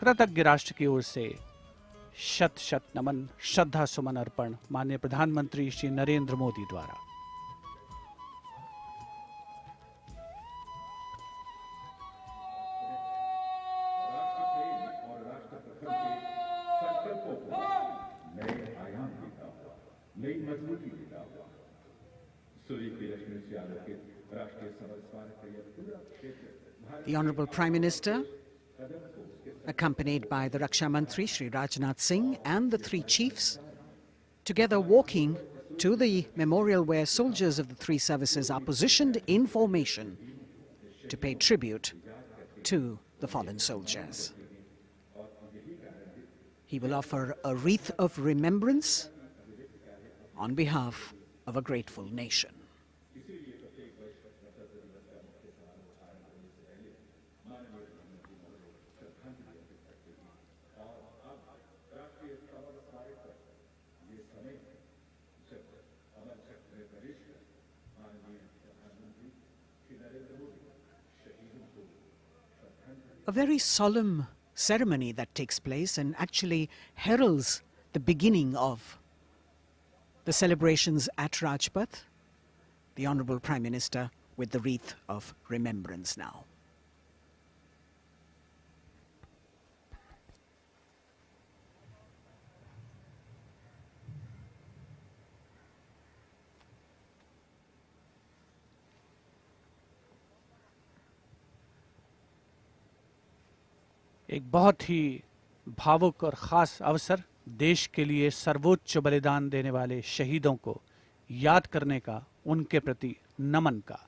कृतज्ञ राष्ट्र की ओर से शत शत नमन, श्रद्धा सुमन अर्पण माननीय प्रधानमंत्री श्री नरेंद्र मोदी द्वारा। The Honorable Prime Minister, accompanied by the Raksha Mantri Shri Rajnath Singh and the three chiefs, together walking to the memorial where soldiers of the three services are positioned in formation to pay tribute to the fallen soldiers. He will offer a wreath of remembrance on behalf of a grateful nation. A very solemn ceremony that takes place and actually heralds the beginning of the celebrations at Rajpath. The Honorable Prime Minister with the wreath of remembrance now. एक बहुत ही भावुक और ख़ास अवसर, देश के लिए सर्वोच्च बलिदान देने वाले शहीदों को याद करने का, उनके प्रति नमन का।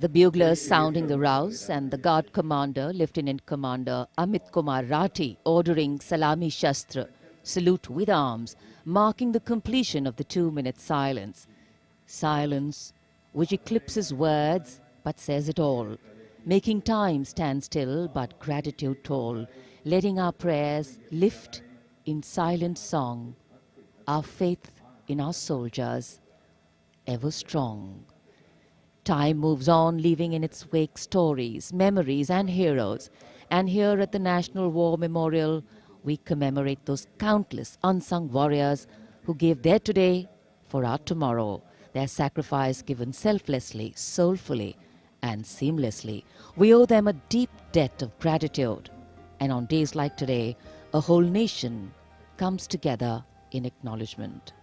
The buglers sounding the rouse and the guard commander, Lieutenant Commander Amit Kumar Rathi, ordering Salami Shastra, salute with arms, marking the completion of the 2-minute silence. Silence which eclipses words but says it all, making time stand still but gratitude toll, letting our prayers lift in silent song, our faith in our soldiers ever strong. Time moves on, leaving in its wake stories, memories and heroes. And here at the National War Memorial, we commemorate those countless unsung warriors who gave their today for our tomorrow, their sacrifice given selflessly, soulfully and seamlessly. We owe them a deep debt of gratitude. And on days like today, a whole nation comes together in acknowledgement.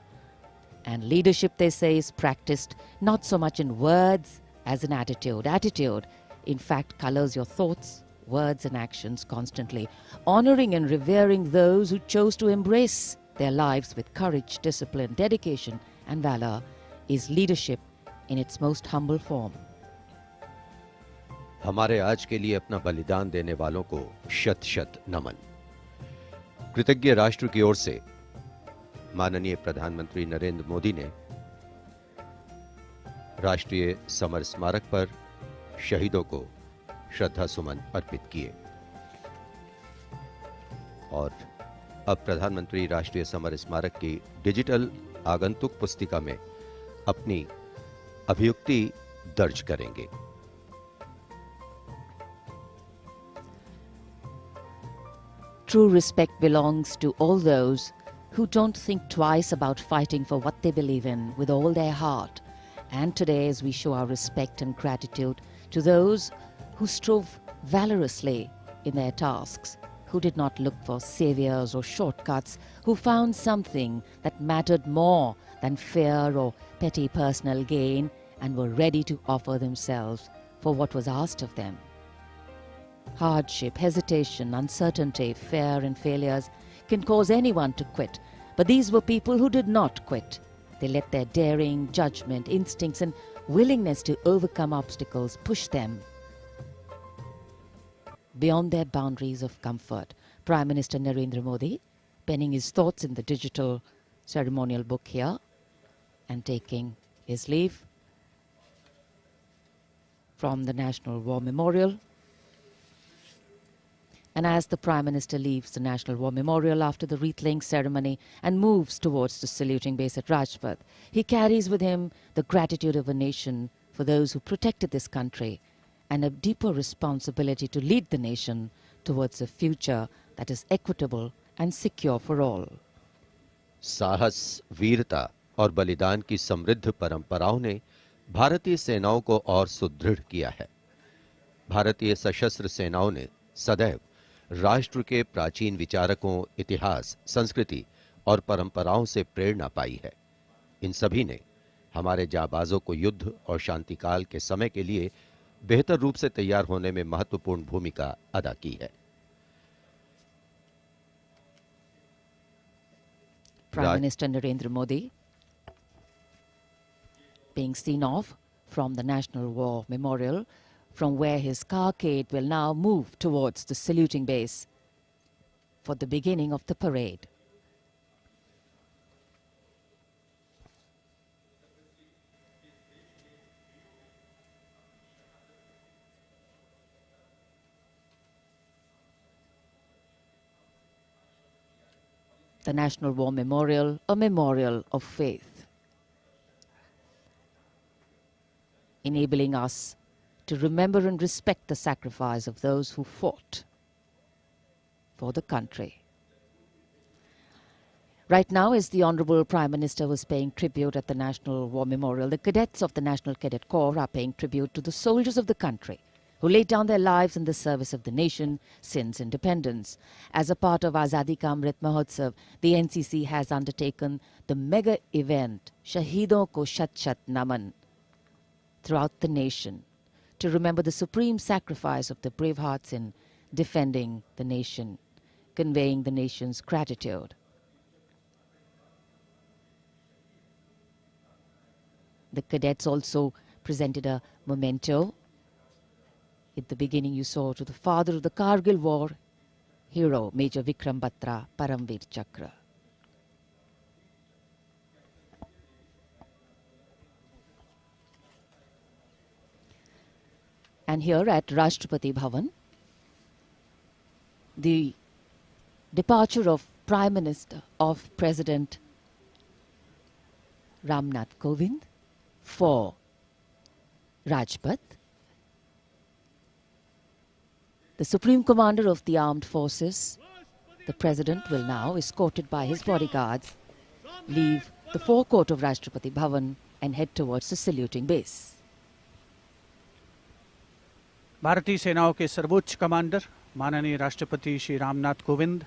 And leadership, they say, is practiced not so much in words as in attitude. Attitude, in fact, colors your thoughts, words and actions constantly. Honoring and revering those who chose to embrace their lives with courage, discipline, dedication and valor is leadership in its most humble form. हमारे आज के लिए अपना बलिदान देने वालों को शत शत नमन। कृतज्ञ राष्ट्र की ओर से माननीय प्रधानमंत्री नरेंद्र मोदी ने राष्ट्रीय समर स्मारक पर शहीदों को श्रद्धा सुमन अर्पित किए और अब प्रधानमंत्री राष्ट्रीय समर स्मारक की डिजिटल आगंतुक पुस्तिका में अपनी अभियुक्ति दर्ज करेंगे। True respect belongs to all those who don't think twice about fighting for what they believe in with all their heart. And today, as we show our respect and gratitude to those who strove valorously in their tasks, who did not look for saviors or shortcuts, who found something that mattered more than fear or petty personal gain and were ready to offer themselves for what was asked of them. Hardship, hesitation, uncertainty, fear and failures can cause anyone to quit. But these were people who did not quit. They let their daring, judgment, instincts and willingness to overcome obstacles push them beyond their boundaries of comfort. Prime Minister Narendra Modi penning his thoughts in the digital ceremonial book here and taking his leave from the National War Memorial. And as the Prime Minister leaves the National War Memorial after the wreath-laying ceremony and moves towards the saluting base at Rajpath, he carries with him the gratitude of a nation for those who protected this country and a deeper responsibility to lead the nation towards a future that is equitable and secure for all. साहस, वीरता और बलिदान की समृद्ध परंपराओं ने भारतीय सेनाओं को और सुदृढ़ किया है। भारतीय सशस्त्र सेनाओं ने सदैव राष्ट्र के प्राचीन विचारकों, इतिहास, संस्कृति और परंपराओं से प्रेरणा पाई है। इन सभी ने हमारे जाबाजों को युद्ध और शांतिकाल के समय के लिए बेहतर रूप से तैयार होने में महत्वपूर्ण भूमिका अदा की है। Prime Minister Narendra Modi being seen off from the National War Memorial, from where his carcade will now move towards the saluting base for the beginning of the parade. the National War Memorial, a memorial of faith, enabling us to remember and respect the sacrifice of those who fought for the country. Right now, as the Honorable Prime Minister was paying tribute at the National War Memorial, the cadets of the National Cadet Corps are paying tribute to the soldiers of the country who laid down their lives in the service of the nation since independence. As a part of Azadi Ka Amrit Mahotsav, the NCC has undertaken the mega event Shahidon Ko Shat Shat Naman throughout the nation to remember the supreme sacrifice of the brave hearts in defending the nation, conveying the nation's gratitude. The cadets also presented a memento. At the beginning you saw to the father of the Kargil war, hero Major Vikram Batra, Paramveer Chakra. And here at Rashtrapati Bhavan, the departure of Prime Minister of President Ramnath Kovind for Rajpath. The Supreme Commander of the Armed Forces, the President, will now, escorted by his bodyguards, leave the forecourt of Rashtrapati Bhavan and head towards the saluting base. भारतीय सेनाओं के सर्वोच्च commander माननीय राष्ट्रपति श्री रामनाथ कोविंद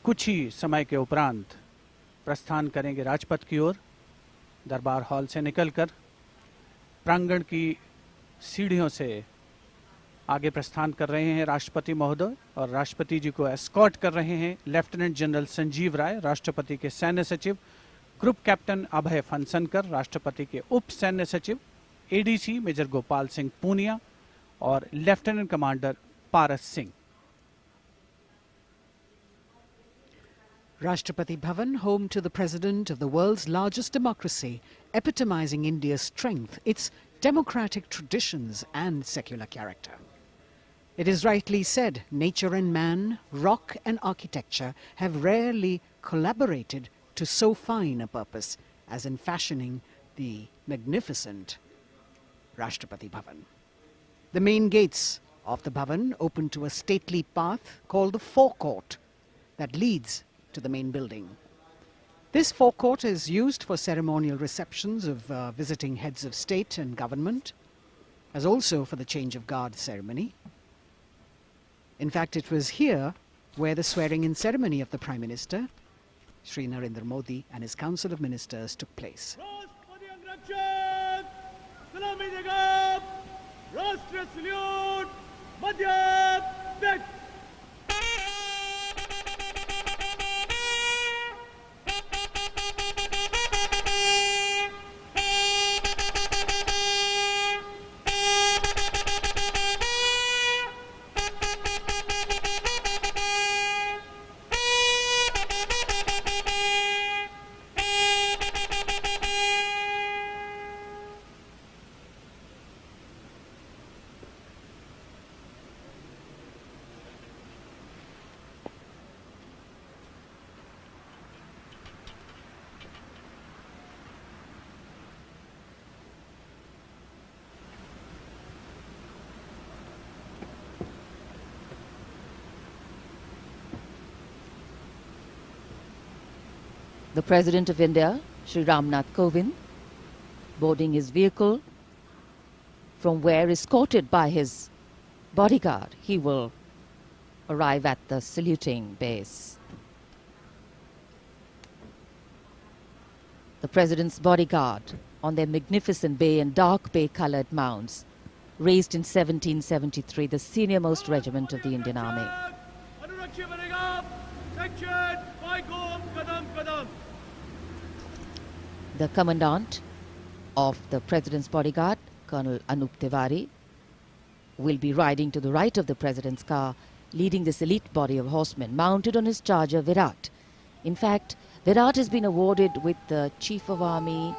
कुछ ही समय के उपरांत प्रस्थान करेंगे राजपथ की ओर। दरबार हॉल से निकलकर प्रांगण की सीढ़ियों से आगे प्रस्थान कर रहे हैं राष्ट्रपति महोदय, और राष्ट्रपति जी को एस्कॉर्ट कर रहे हैं लेफ्टिनेंट जनरल संजीव राय, राष्ट्रपति के सैन्य सचिव, ग्रुप कैप्टन अभय फनसनकर, राष्ट्रपति के उप सैन्य सचिव एडीसी मेजर गोपाल सिंह पूनिया और lieutenant commander Paras Singh. Rashtrapati Bhavan, home to the President of the world's largest democracy, epitomizing India's strength, its democratic traditions and secular character. It is rightly said, nature and man, rock and architecture have rarely collaborated to so fine a purpose as in fashioning the magnificent Rashtrapati Bhavan. The main gates of the Bhavan open to a stately path called the forecourt that leads to the main building. This forecourt is used for ceremonial receptions of visiting heads of state and government, as also for the change of guard ceremony. In fact, it was here where the swearing-in ceremony of the Prime Minister, Shri Narendra Modi, and his Council of Ministers took place. The President of India, Shri Ramnath Kovind, boarding his vehicle, from where, escorted by his bodyguard, he will arrive at the saluting base. The President's bodyguard on their magnificent bay and dark bay-colored mounts, raised in 1773, the senior-most regiment of the Indian Army. The Commandant of the President's bodyguard, Colonel Anup Tiwari, will be riding to the right of the President's car, leading this elite body of horsemen mounted on his charger Virat. In fact, Virat has been awarded with the Chief of Army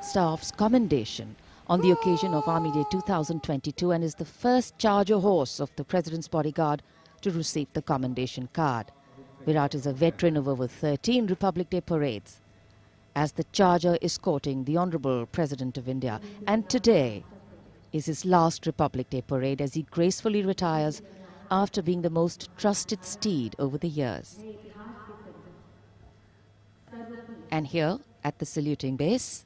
Staff's commendation on the occasion of Army Day 2022 and is the first charger horse of the President's bodyguard to receive the commendation card. Virat is a veteran of over 13 Republic Day parades as the charger escorting the Honorable President of India. And today is his last Republic Day parade as he gracefully retires after being the most trusted steed over the years. And here at the saluting base,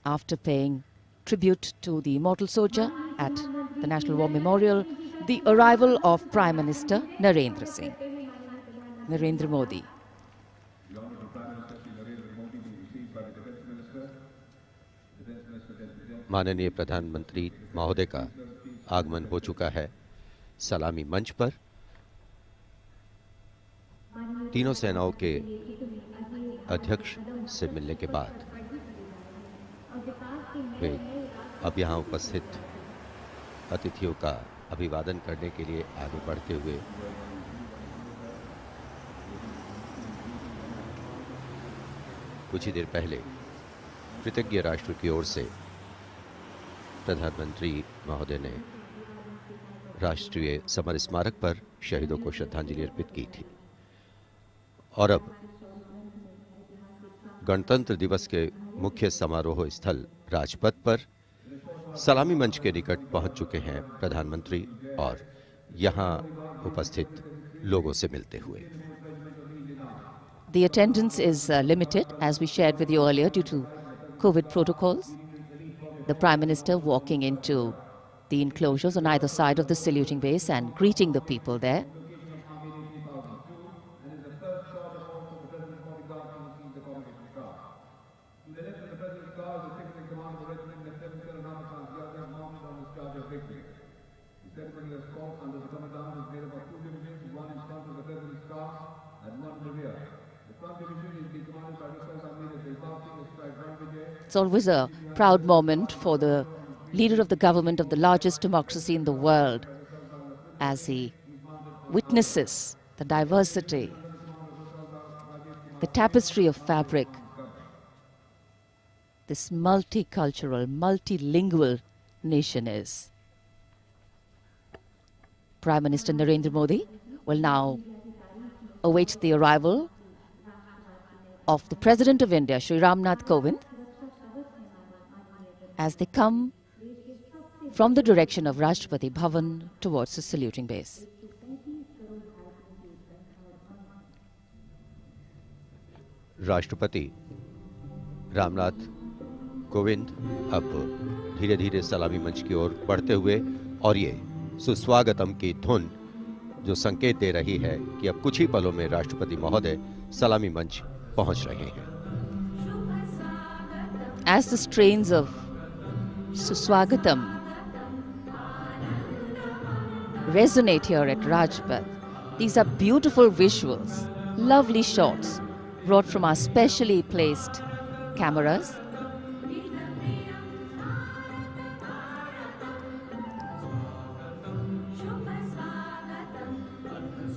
after paying tribute to the immortal soldier at the National War Memorial, the arrival of Prime Minister Narendra Modi. माननीय प्रधानमंत्री महोदय का आगमन हो चुका है सलामी मंच पर। तीनों सेनाओं के अध्यक्ष से मिलने के बाद वे अब यहाँ उपस्थित अतिथियों का अभिवादन करने के लिए आगे बढ़ते हुए कुछ ही देर पहले कृतज्ञ राष्ट्र की ओर से प्रधानमंत्री महोदय ने राष्ट्रीय समर स्मारक पर शहीदों को श्रद्धांजलि अर्पित की थी और अब गणतंत्र दिवस के मुख्य समारोह स्थल राजपथ पर सलामी मंच के निकट पहुंच चुके हैं प्रधानमंत्री और यहां उपस्थित लोगों से मिलते हुए। The attendance is limited, as we shared with you earlier, due to COVID protocols. The Prime Minister walking into the enclosures on either side of the saluting base and greeting the people there. It's always a proud moment for the leader of the government of the largest democracy in the world as he witnesses the diversity, the tapestry of fabric, this multicultural, multilingual nation is. Prime Minister Narendra Modi will now await the arrival of the President of India, Shri Ramnath Kovind, as they come from the direction of Rashtrapati Bhavan towards the saluting base. राष्ट्रपति रामनाथ कोविंद अब धीरे धीरे सलामी मंच की ओर बढ़ते हुए और ये सुस्वागतम की धुन जो संकेत दे रही है कि अब कुछ ही पलों में राष्ट्रपति महोदय सलामी मंच पहुंच रहे हैं। As the strains of Suswagatam resonate here at Rajpath, these are beautiful visuals, lovely shots brought from our specially placed cameras.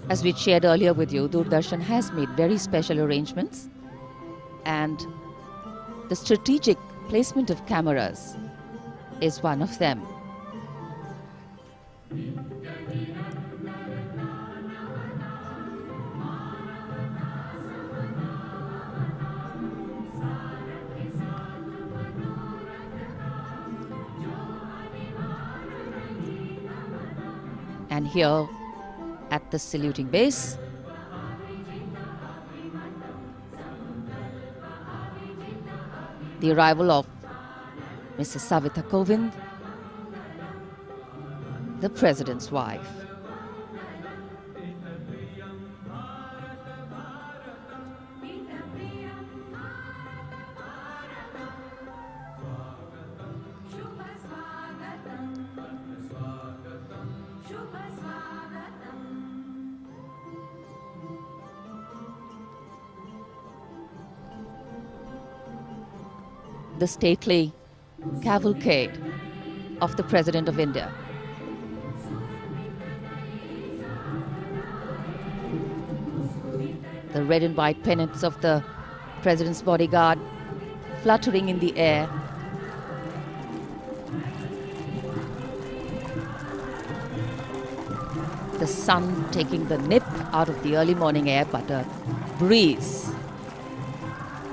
As we shared earlier with you, Doordarshan has made very special arrangements, and the strategic placement of cameras is one of them. And here at the saluting base, the arrival of Mrs. Savita Kovind, the President's wife. The stately cavalcade of the President of India. The red and white pennants of the President's bodyguard fluttering in the air. the sun taking the nip out of the early morning air, but a breeze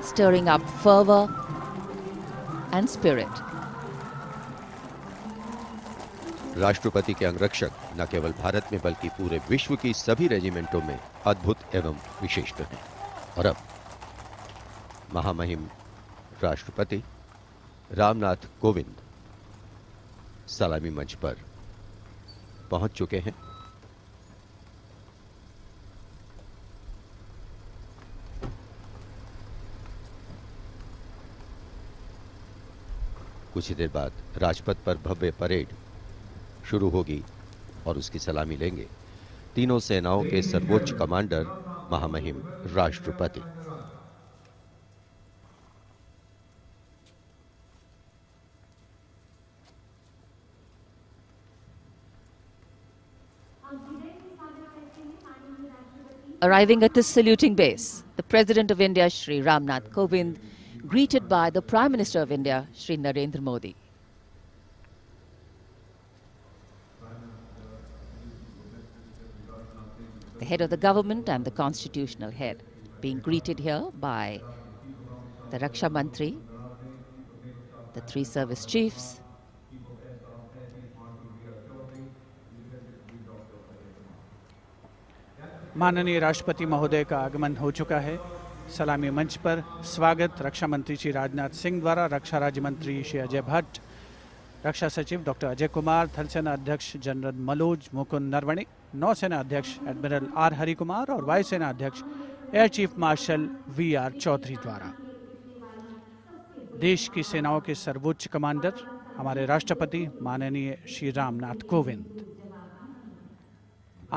stirring up fervor and spirit. राष्ट्रपति के अंगरक्षक न केवल भारत में बल्कि पूरे विश्व की सभी रेजिमेंटों में अद्भुत एवं विशिष्ट हैं। और अब महामहिम राष्ट्रपति रामनाथ कोविंद सलामी मंच पर पहुंच चुके हैं। कुछ ही देर बाद राजपथ पर भव्य परेड शुरू होगी और उसकी सलामी लेंगे तीनों सेनाओं के सर्वोच्च कमांडर महामहिम राष्ट्रपति। Arriving at the saluting base, the President of India, Shri Ramnath Kovind, greeted by the Prime Minister of India, Shri Narendra Modi. The head of the government and the constitutional head being greeted here by the Raksha Mantri, the three service chiefs, माननीय राष्ट्रपति महोदय का आगमन हो चुका है। सलामी मंच पर स्वागत रक्षा मंत्री श्री राजनाथ सिंह द्वारा रक्षा राज्य मंत्री श्री अजय भट्ट, रक्षा सचिव डॉक्टर अजय कुमार, थल सेना अध्यक्ष जनरल मनोज मुकुंद नरवणे, नौसेना अध्यक्ष एडमिरल आर हरि कुमार और वायुसेना अध्यक्ष air chief marshal V R. Chaudhari द्वारा। देश की सेनाओं के सर्वोच्च कमांडर हमारे राष्ट्रपति माननीय श्री रामनाथ कोविंद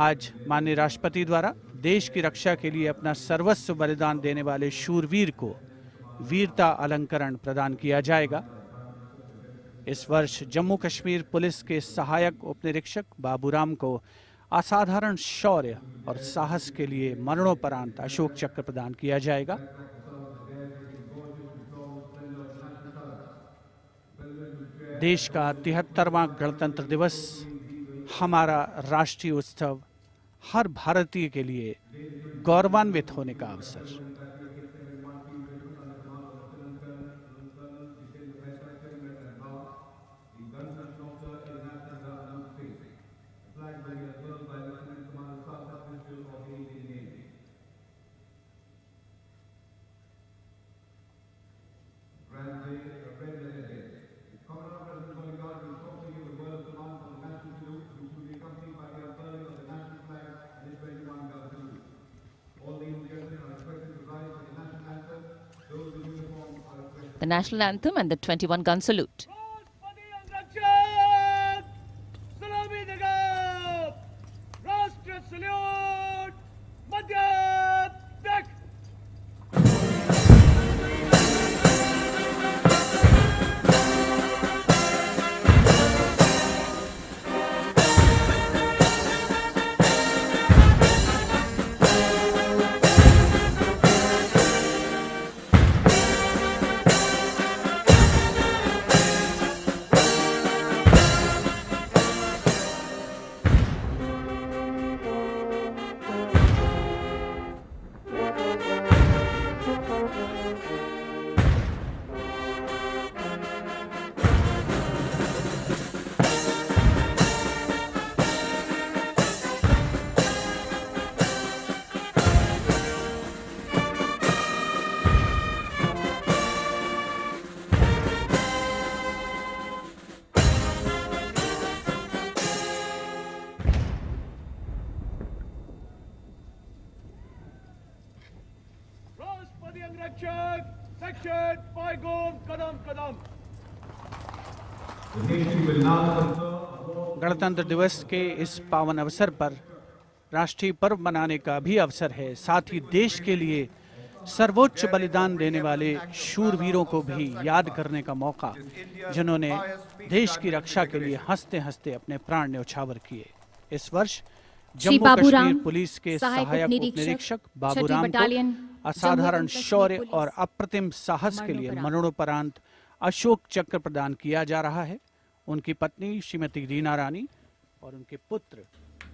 आज माननीय राष्ट्रपति द्वारा देश की रक्षा के लिए अपना सर्वस्व बलिदान देने वाले शूरवीर को वीरता अलंकरण प्रदान किया जाएगा। इस वर्ष जम्मू कश्मीर पुलिस के सहायक उपनिरीक्षक बाबूराम को असाधारण शौर्य और साहस के लिए मरणोपरांत अशोक चक्र प्रदान किया जाएगा। देश का 73वां गणतंत्र दिवस हमारा राष्ट्रीय उत्सव हर भारतीय के लिए गौरवान्वित होने का अवसर। the national anthem and the 21-gun salute. गणतंत्र दिवस के इस पावन अवसर पर राष्ट्रीय पर्व मनाने का भी अवसर है। साथ ही देश के लिए सर्वोच्च बलिदान देने वाले शूरवीरों को भी याद करने का मौका, जिन्होंने देश की रक्षा के लिए हंसते हंसते अपने प्राण न्यौछावर किए। इस वर्ष जम्मू कश्मीर पुलिस के सहायक उपनिरीक्षक बाबूराम को असाधारण शौर्य और अप्रतिम साहस के लिए मरणोपरांत अशोक चक्र प्रदान किया जा रहा है। उनकी पत्नी श्रीमती रीना रानी और उनके पुत्र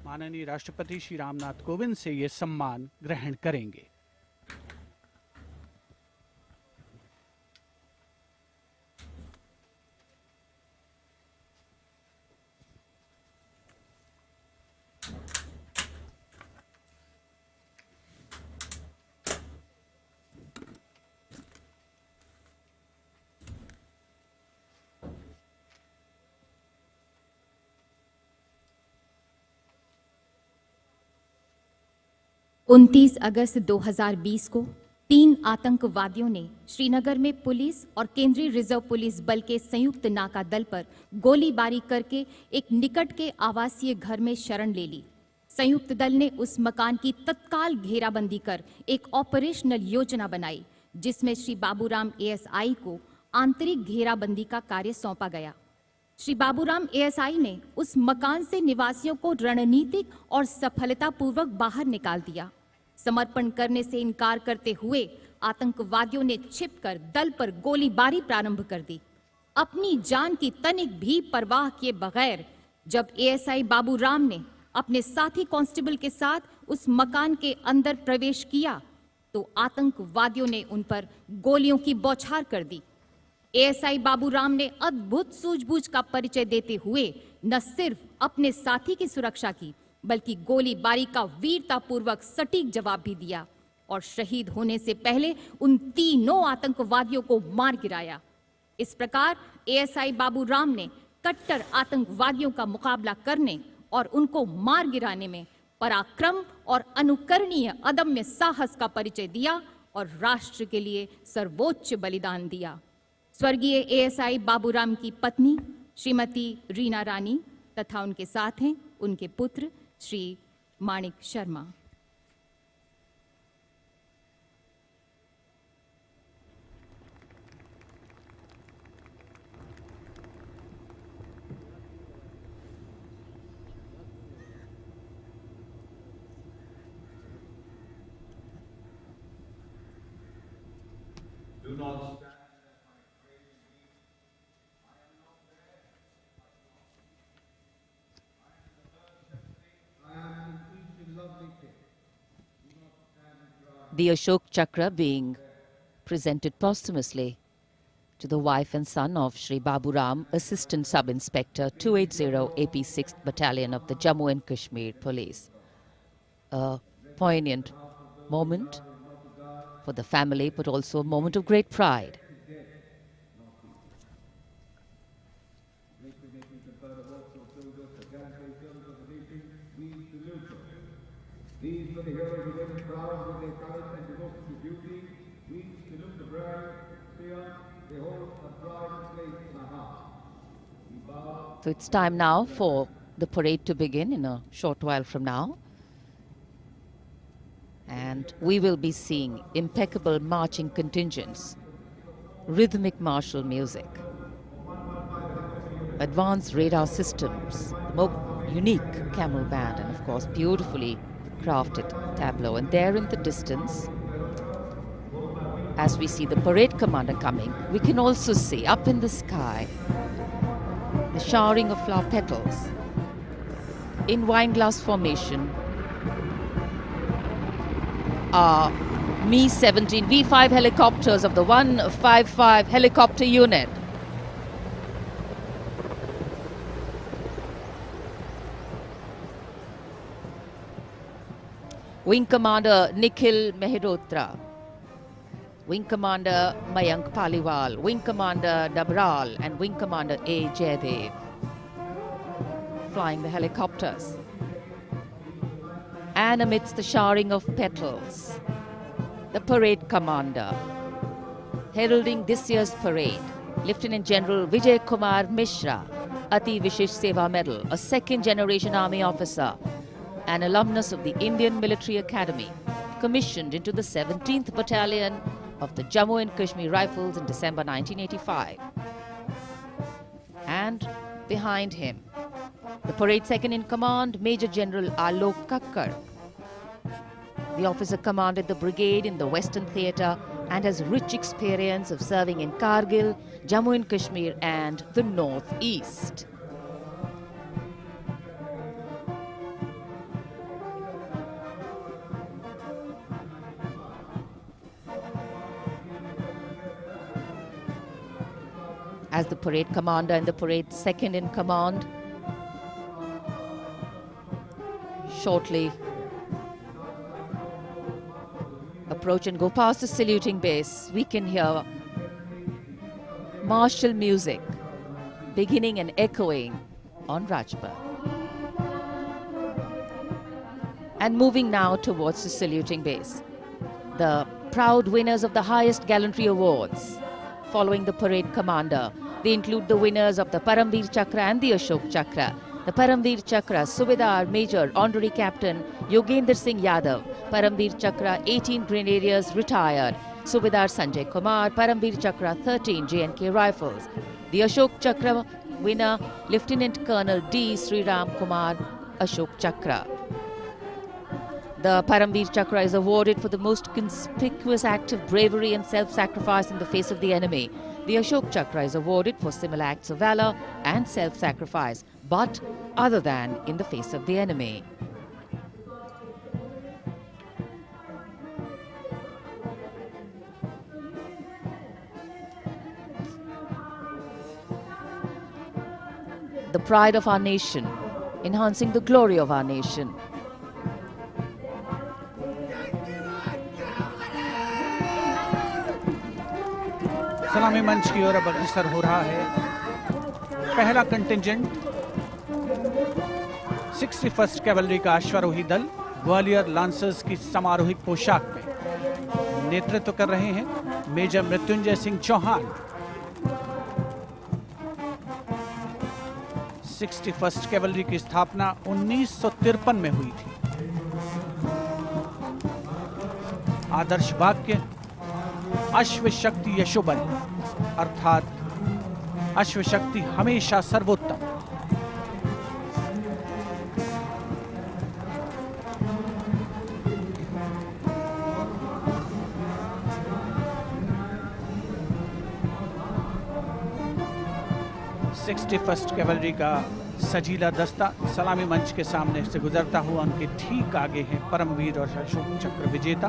माननीय राष्ट्रपति श्री रामनाथ कोविंद से ये सम्मान ग्रहण करेंगे। उनतीस अगस्त 2020 को 3 आतंकवादियों ने श्रीनगर में पुलिस और केंद्रीय रिजर्व पुलिस बल के संयुक्त नाका दल पर गोलीबारी करके एक निकट के आवासीय घर में शरण ले ली। संयुक्त दल ने उस मकान की तत्काल घेराबंदी कर एक ऑपरेशनल योजना बनाई, जिसमें श्री बाबूराम एएसआई को आंतरिक घेराबंदी का कार्य सौंपा गया। श्री बाबूराम एएसआई ने उस मकान से निवासियों को रणनीतिक और सफलतापूर्वक बाहर निकाल दिया। समर्पण करने से इनकार करते हुए आतंकवादियों ने छिपकर दल पर गोलीबारी प्रारंभ कर दी। अपनी जान की तनिक भी परवाह किए बगैर जब एएसआई बाबूराम ने अपने साथी कांस्टेबल के साथ उस मकान के अंदर प्रवेश किया तो आतंकवादियों ने उन पर गोलियों की बौछार कर दी। एएसआई बाबूराम ने अद्भुत सूझबूझ का परिचय देते हुए न सिर्फ अपने साथी की सुरक्षा की, बल्कि गोलीबारी का वीरतापूर्वक सटीक जवाब भी दिया और शहीद होने से पहले उन तीनों आतंकवादियों को मार गिराया। इस प्रकार एएसआई बाबूराम ने कट्टर आतंकवादियों का मुकाबला करने और उनको मार गिराने में पराक्रम और अनुकरणीय अदम्य साहस का परिचय दिया और राष्ट्र के लिए सर्वोच्च बलिदान दिया। स्वर्गीय एएसआई बाबूराम की पत्नी श्रीमती रीना रानी तथा उनके साथ हैं उनके पुत्र श्री माणिक Sharma. Do not stand. The Ashok Chakra being presented posthumously to the wife and son of Shri Baburam, Assistant Sub-Inspector 280 AP 6th Battalion of the Jammu and Kashmir Police. A poignant moment for the family, but also a moment of great pride. These are the heroes who live proud with their courage and devotion to duty. We salute the brave, fear, they hold a pride and place in our hearts. So it's time now for the parade to begin in a short while from now. And we will be seeing impeccable marching contingents, rhythmic martial music, advanced radar systems, unique camel band, and of course beautifully crafted tableau. And there in the distance, as we see the parade commander coming, we can also see up in the sky the showering of flower petals in wineglass formation are Mi-17 V5 helicopters of the 155 helicopter unit. Wing Commander Nikhil Mehrotra, Wing Commander Mayank Paliwal, Wing Commander Dabral and Wing Commander A. Jaydev flying the helicopters. And amidst the showering of petals, the parade commander heralding this year's parade, Lieutenant General Vijay Kumar Mishra, Ati Vishesh Seva Medal, a second-generation army officer, an alumnus of the Indian Military Academy, commissioned into the 17th Battalion of the Jammu and Kashmir Rifles in December 1985. And behind him, the parade second-in-command, Major General Alok Kakkar. The officer commanded the brigade in the Western Theatre and has rich experience of serving in Kargil, Jammu and Kashmir and the North East. as the parade commander and the parade second in command. Shortly approach and go past the saluting base. We can hear martial music beginning and echoing on Rajpath. And moving now towards the saluting base. The proud winners of the highest gallantry awards following the parade commander. They include the winners of the Paramveer Chakra and the Ashok Chakra. The Paramveer Chakra, Subedar Major Honorary Captain Yogendra Singh Yadav. Paramveer Chakra, 18 Grenadiers retired. Subedar Sanjay Kumar, Paramveer Chakra 13, J&K Rifles. The Ashok Chakra winner, Lieutenant Colonel D. Sriram Kumar, Ashok Chakra. The Paramveer Chakra is awarded for the most conspicuous act of bravery and self-sacrifice in the face of the enemy. The Ashok Chakra is awarded for similar acts of valor and self-sacrifice, but other than in the face of the enemy. The pride of our nation, enhancing the glory of our nation. सलामी मंच की ओर अब अग्रसर हो रहा है पहला contingent 61st cavalry का अश्वारोही दल ग्वालियर लांसर्स की समारोहिक पोशाक में नेतृत्व कर रहे हैं major Mrityunjay Singh Chauhan. 61st cavalry की स्थापना 1953 में हुई थी। आदर्श वाक्य अश्व शक्ति यशोबल, अर्थात अश्व शक्ति हमेशा सर्वोत्तम। फर्स्ट कैवलरी का सजीला दस्ता सलामी मंच के सामने से गुजरता हुआ उनके ठीक आगे हैं परमवीर और अशोक चक्र विजेता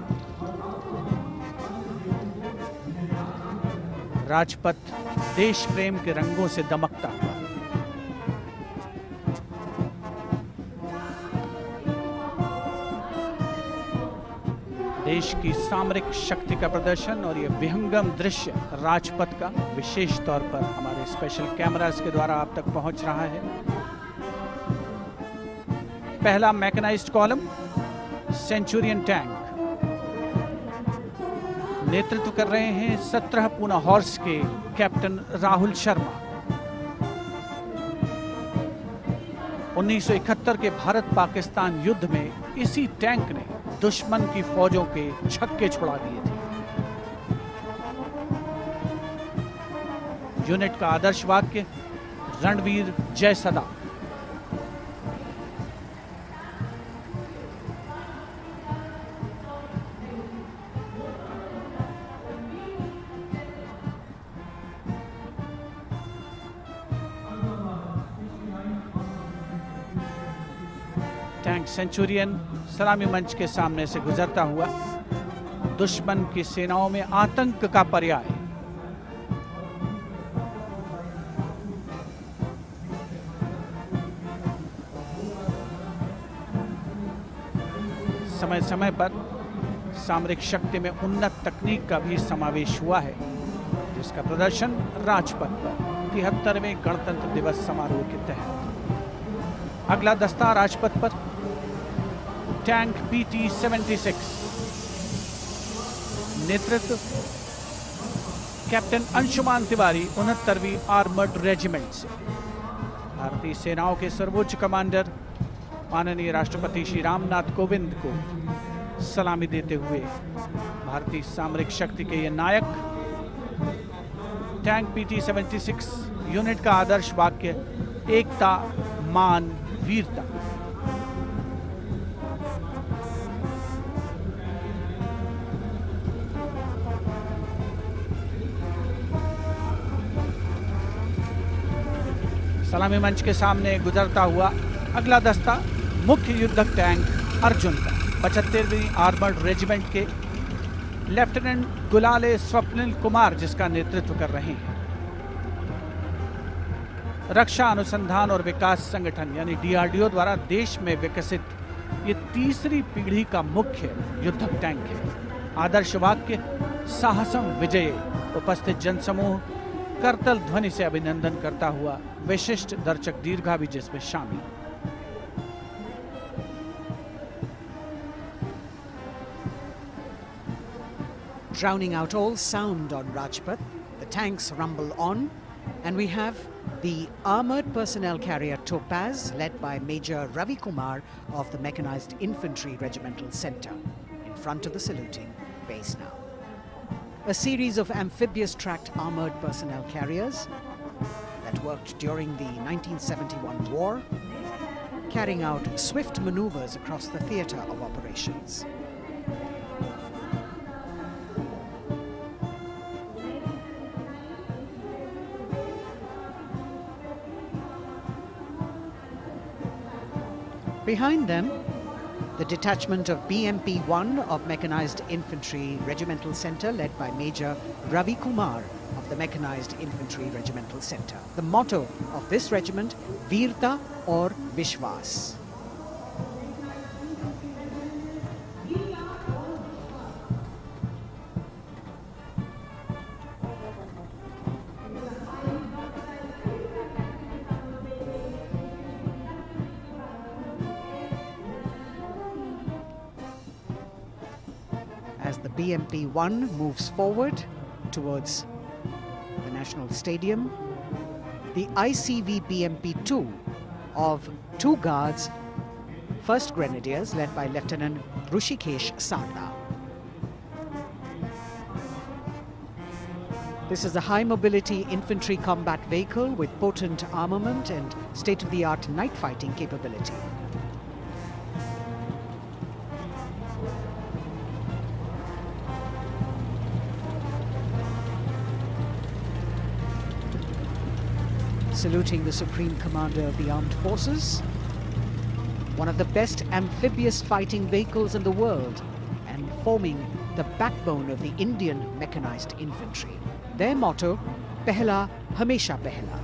राजपथ देश प्रेम के रंगों से दमकता हुआ। देश की सामरिक शक्ति का प्रदर्शन और यह विहंगम दृश्य राजपथ का विशेष तौर पर हमारे स्पेशल कैमरास के द्वारा आप तक पहुंच रहा है। पहला मैकेनाइज्ड कॉलम सेंचुरियन टैंक नेतृत्व कर रहे हैं 17 पूना हॉर्स के कैप्टन राहुल शर्मा। 1971 के भारत पाकिस्तान युद्ध में इसी टैंक ने दुश्मन की फौजों के छक्के छुड़ा दिए थे। यूनिट का आदर्श वाक्य रणवीर जय सदा। टैंक सेंचुरियन सलामी मंच के सामने से गुजरता हुआ दुश्मन की सेनाओं में आतंक का पर्याय। समय समय पर सामरिक शक्ति में उन्नत तकनीक का भी समावेश हुआ है, जिसका प्रदर्शन राजपथ पर 73वें गणतंत्र दिवस समारोह के तहत। अगला दस्ता राजपथ पर टैंक PT-76 नेतृत्व कैप्टन अंशुमान तिवारी 69वीं आर्मर्ड रेजिमेंट से। भारतीय सेनाओं के सर्वोच्च कमांडर माननीय राष्ट्रपति श्री रामनाथ कोविंद को सलामी देते हुए भारतीय सामरिक शक्ति के ये नायक। टैंक PT-76 यूनिट का आदर्श वाक्य एकता मान वीरता। सलामी मंच के सामने गुजरता हुआ अगला दस्ता मुख्य युद्धक टैंक अर्जुन का 75वीं आर्मर्ड रेजिमेंट के लेफ्टिनेंट गुलाले स्वप्निल कुमार जिसका नेतृत्व कर रहे हैं। रक्षा अनुसंधान और विकास संगठन यानी DRDO द्वारा देश में विकसित ये तीसरी पीढ़ी का मुख्य युद्धक टैंक है। आदर्श वाक्य साहसम विजय। उपस्थित जनसमूह करतल ध्वनि से अभिनंदन करता हुआ विशिष्ट दर्शक दीर्घा भी जिसमें शामिल। Drowning out all sound on Rajpath, the tanks rumble on, and we have the armoured personnel carrier Topaz, led by Major Ravi Kumar of the Mechanized Infantry Regimental Centre, in front of the saluting base now. A series of amphibious tracked armoured personnel carriers that worked during the 1971 war, carrying out swift manoeuvres across the theatre of operations. Behind them, the detachment of BMP-1 of Mechanized Infantry Regimental Centre, led by Major Ravi Kumar of the Mechanized Infantry Regimental Centre. The motto of this regiment, Veerta or Vishwas. As the BMP-1 moves forward towards the National Stadium, the ICV BMP-2 of 2 Guards, 1st Grenadiers, led by Lieutenant Rushikesh Sarda. This is a high-mobility infantry combat vehicle with potent armament and state-of-the-art night fighting capability. Saluting the Supreme Commander of the Armed Forces, one of the best amphibious fighting vehicles in the world and forming the backbone of the Indian mechanized infantry. Their motto, Pehla Hamesha Pehla.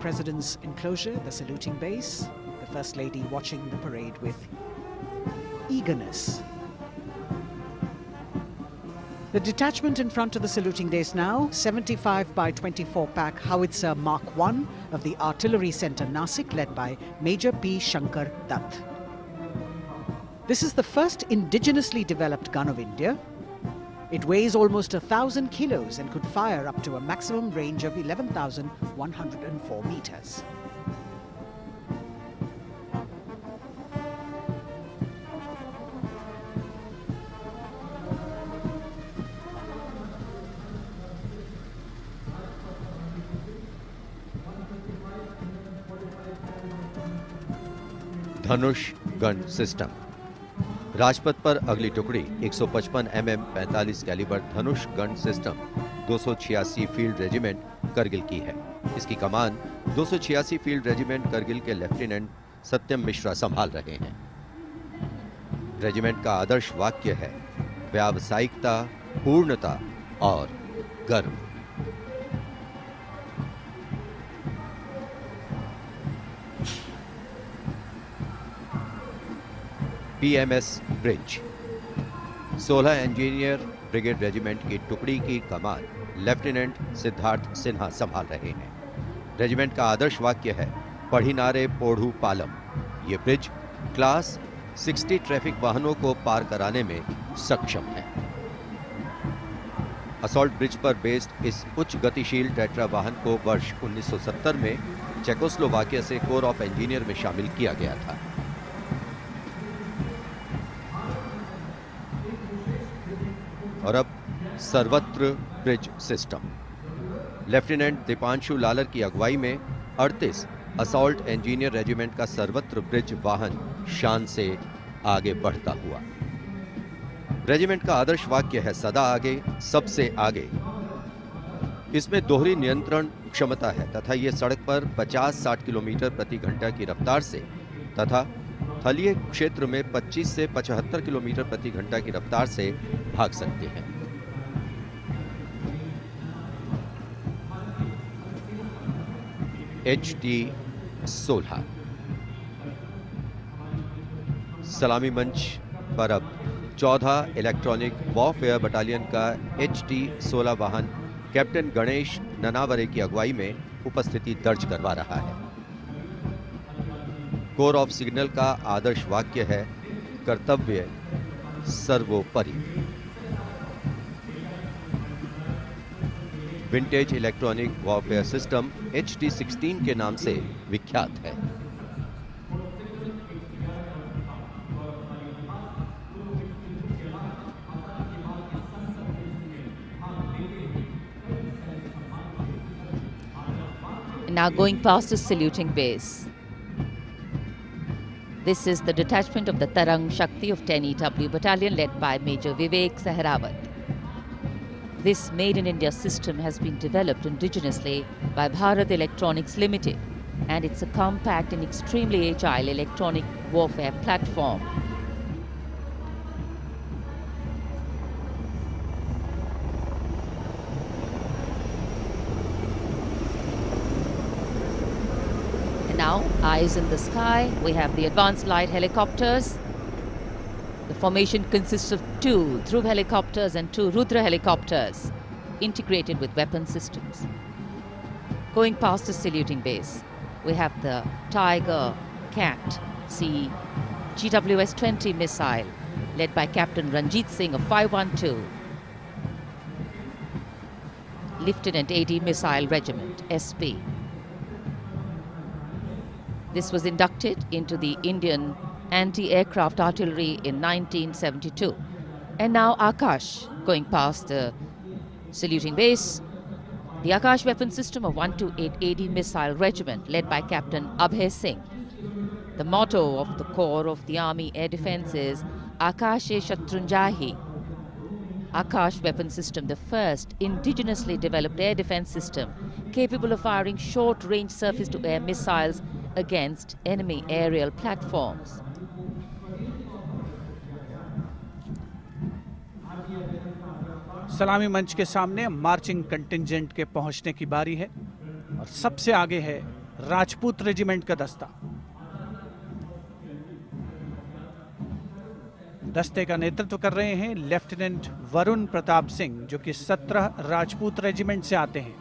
President's enclosure, the saluting base, the First Lady watching the parade with eagerness. The detachment in front of the saluting base now, 75 by 24 pack howitzer Mark 1 of the Artillery Centre Nasik, led by Major P. Shankar Dutt. This is the first indigenously developed gun of India. It weighs almost 1,000 kilos and could fire up to a maximum range of 11,104 meters. Dhanush gun system. Rajpath पर अगली टुकड़ी 155 mm 45 calibre Dhanush gun system 286 field regiment Kargil की है। इसकी कमान 286 field regiment Kargil के lieutenant सत्यम मिश्रा संभाल रहे हैं। रेजिमेंट का आदर्श वाक्य है व्यावसायिकता, पूर्णता और गर्व। PMS bridge. 16 engineer brigade regiment की टुकड़ी की कमान लेफ्टिनेंट सिद्धार्थ सिन्हा संभाल रहे हैं। रेजिमेंट का आदर्श वाक्य है पढ़िनारे पोढ़ू पालम। ये ब्रिज क्लास 60 ट्रैफिक वाहनों को पार कराने में सक्षम है। असॉल्ट ब्रिज पर बेस्ड इस उच्च गतिशील टेट्रा वाहन को वर्ष 1970 में चेकोस्लोवाकिया से कोर ऑफ इंजीनियर में शामिल किया गया था। और अब सर्वत्र bridge system. Lieutenant Deepanshu Lalor की अगुवाई में 38 असॉल्ट इंजीनियर रेजिमेंट का सर्वत्र ब्रिज वाहन शान से आगे बढ़ता हुआ। रेजिमेंट का आदर्श वाक्य है सदा आगे, सबसे आगे। इसमें दोहरी नियंत्रण क्षमता है तथा ये सड़क पर 50-60 किलोमीटर प्रति घंटा की रफ्तार से तथा थलीय क्षेत्र में 25 से 75 किलोमीटर प्रति घंटा की रफ्तार से भाग सकते हैं। HT-16 सलामी मंच पर अब 14 इलेक्ट्रॉनिक वॉरफेयर बटालियन का HT-16 वाहन कैप्टन गणेश ननावरे की अगुवाई में उपस्थिति दर्ज करवा रहा है। कोर ऑफ सिग्नल का आदर्श वाक्य है, कर्तव्य सर्वोपरि। Vintage electronic warfare system HT-16 के नाम से विख्यात है। Now going past the saluting base. This is the detachment of the Tarang Shakti of 10 EW Battalion led by Major Vivek Sehrawat. This Made in India system has been developed indigenously by Bharat Electronics Limited, and it's a compact and extremely agile electronic warfare platform. Now, eyes in the sky, we have the advanced light helicopters. The formation consists of 2 Dhruv helicopters and 2 Rudra helicopters, integrated with weapon systems. Going past the saluting base, we have the Tiger Cat C GWS-20 missile, led by Captain Ranjit Singh of 512, Lieutenant AD Missile Regiment, SP. This was inducted into the Indian anti-aircraft artillery in 1972. And now Akash, going past the saluting base, the Akash weapon system of 128 AD Missile Regiment, led by Captain Abhay Singh. The motto of the Corps of the Army Air Defence is Akashe Shatrunjahi. Akash weapon system, the first indigenously developed air defence system capable of firing short-range surface-to-air missiles against enemy aerial platforms. सलामी मंच के सामने marching contingent के पहुंचने की बारी है और सबसे आगे है राजपूत रेजिमेंट का दस्ता। दस्ते का नेतृत्व कर रहे हैं लेफ्टिनेंट वरुण प्रताप सिंह, जो कि 17 राजपूत रेजिमेंट से आते हैं।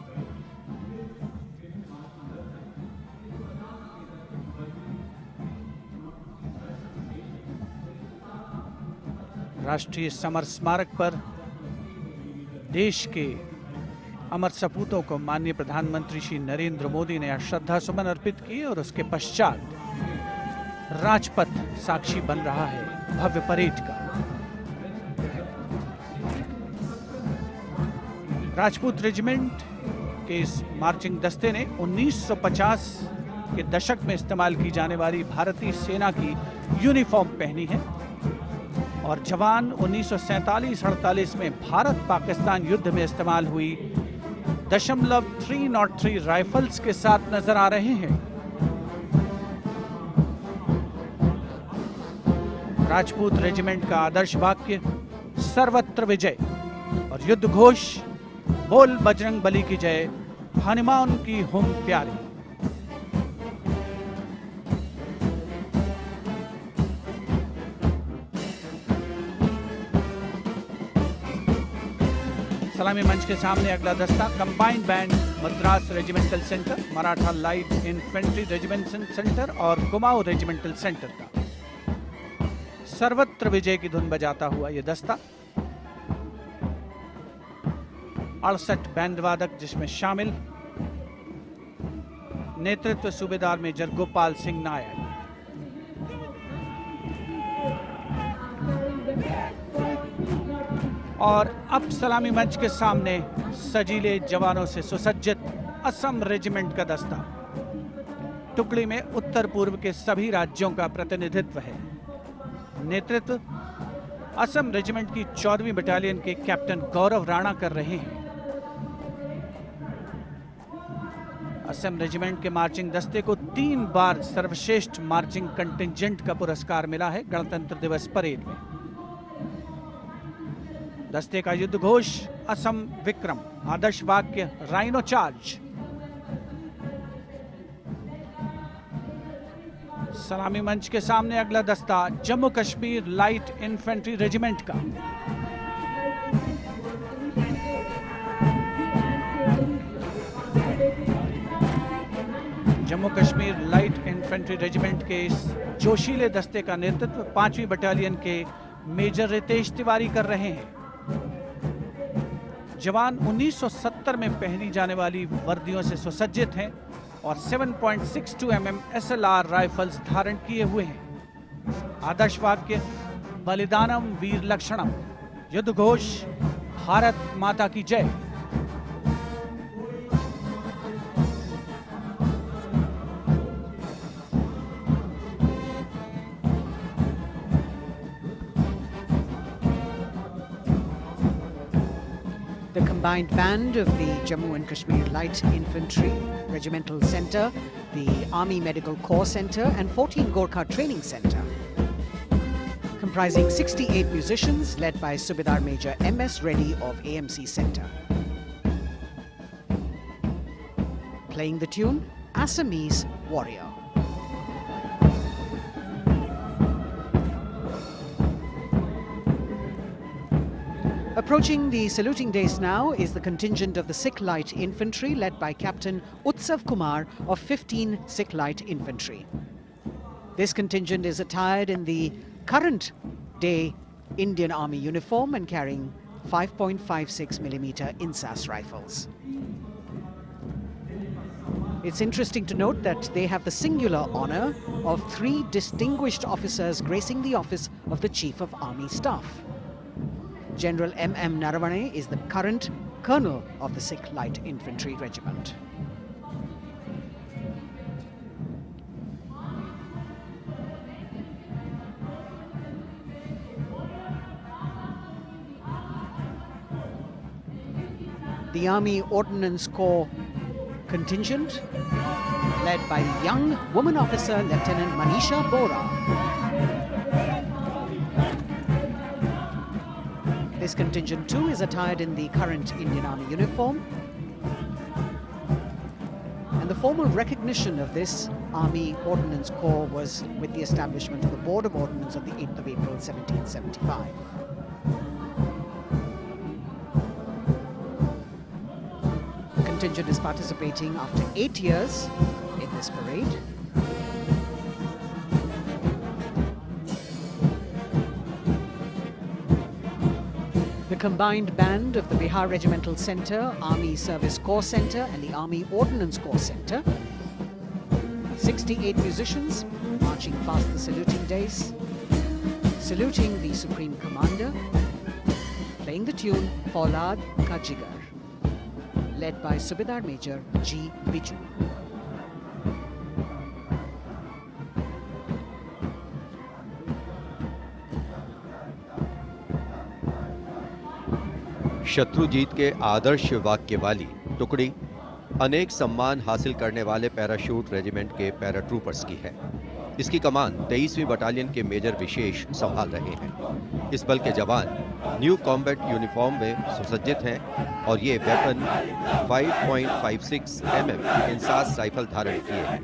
राष्ट्रीय समर स्मारक पर देश के अमर सपूतों को माननीय प्रधानमंत्री श्री नरेंद्र मोदी ने श्रद्धा सुमन अर्पित किए और उसके पश्चात राजपथ साक्षी बन रहा है भव्य परेड का। राजपूत रेजिमेंट के इस मार्चिंग दस्ते ने 1950 के दशक में इस्तेमाल की जाने वाली भारतीय सेना की यूनिफॉर्म पहनी है और जवान 1947-48 में भारत पाकिस्तान युद्ध में इस्तेमाल हुई .303 राइफल्स के साथ नजर आ रहे हैं। राजपूत रेजिमेंट का आदर्श वाक्य सर्वत्र विजय और युद्ध घोष बोल बजरंग बली की जय, हनुमान की हुम प्यारी। सलामी मंच के सामने अगला दस्ता combined band Madras regimental centre, Maratha light infantry regimental centre और कुमाऊं रेजिमेंटल सेंटर का सर्वत्र विजय की धुन बजाता हुआ यह दस्ता 68 बैंड वादक जिसमें शामिल नेतृत्व सूबेदार मेजर गोपाल सिंह नायक। और अब सलामी मंच के सामने सजीले जवानों से सुसज्जित असम रेजिमेंट का दस्ता। टुकड़ी में उत्तर पूर्व के सभी राज्यों का प्रतिनिधित्व है। नेतृत्व असम रेजिमेंट की 14वीं बटालियन के कैप्टन गौरव राणा कर रहे हैं। असम रेजिमेंट के मार्चिंग दस्ते को 3 बार सर्वश्रेष्ठ मार्चिंग कंटिंजेंट का पुरस्कार मिला है गणतंत्र दिवस परेड में। दस्ते का युद्ध घोष असम विक्रम, आदर्श वाक्य राइनो चार्ज। सलामी मंच के सामने अगला दस्ता Jammu Kashmir light infantry regiment का। Jammu Kashmir light infantry regiment के इस जोशीले दस्ते का नेतृत्व 5वीं बटालियन के मेजर रितेश तिवारी कर रहे हैं। जवान 1970 में पहनी जाने वाली वर्दियों से सुसज्जित हैं और 7.62 mm SLR राइफल्स धारण किए हुए हैं। आदर्श वाक्य बलिदानम वीर लक्षणम, युद्ध घोष भारत माता की जय। The combined band of the Jammu and Kashmir Light Infantry Regimental Centre, the Army Medical Corps Centre and 14 Gorkha Training Centre, comprising 68 musicians led by Subedar Major M.S. Reddy of AMC Centre. Playing the tune Assamese Warrior. Approaching the saluting days now is the contingent of the Sikh Light Infantry led by Captain Utsav Kumar of 15 Sikh Light Infantry. This contingent is attired in the current day Indian Army uniform and carrying 5.56mm INSAS rifles. It's interesting to note that they have the singular honor of 3 distinguished officers gracing the office of the Chief of Army Staff. General M.M. Naravane is the current colonel of the Sikh Light Infantry Regiment. The Army Ordnance Corps contingent, led by the young woman officer Lieutenant Manisha Bora. This contingent too is attired in the current Indian Army uniform. And the formal recognition of this Army Ordnance Corps was with the establishment of the Board of Ordnance on the 8th of April 1775. The contingent is participating after 8 years in this parade. The combined band of the Bihar Regimental Centre, Army Service Corps Centre and the Army Ordnance Corps Centre. 68 musicians marching past the saluting days, saluting the Supreme Commander, playing the tune Faulad Ka Jigar, led by Subedar Major G. Biju. Shatrujeet के आदर्श वाक्य वाली टुकड़ी अनेक सम्मान हासिल करने वाले parachute regiment के पैराट्रूपर्स की है। इसकी कमान 23वीं बटालियन के मेजर विशेष संभाल रहे हैं। इस बल के जवान न्यू कॉम्बैट यूनिफॉर्म में सुसज्जित हैं और ये वेपन 5.56 mm इंसास राइफल धारण किए हैं।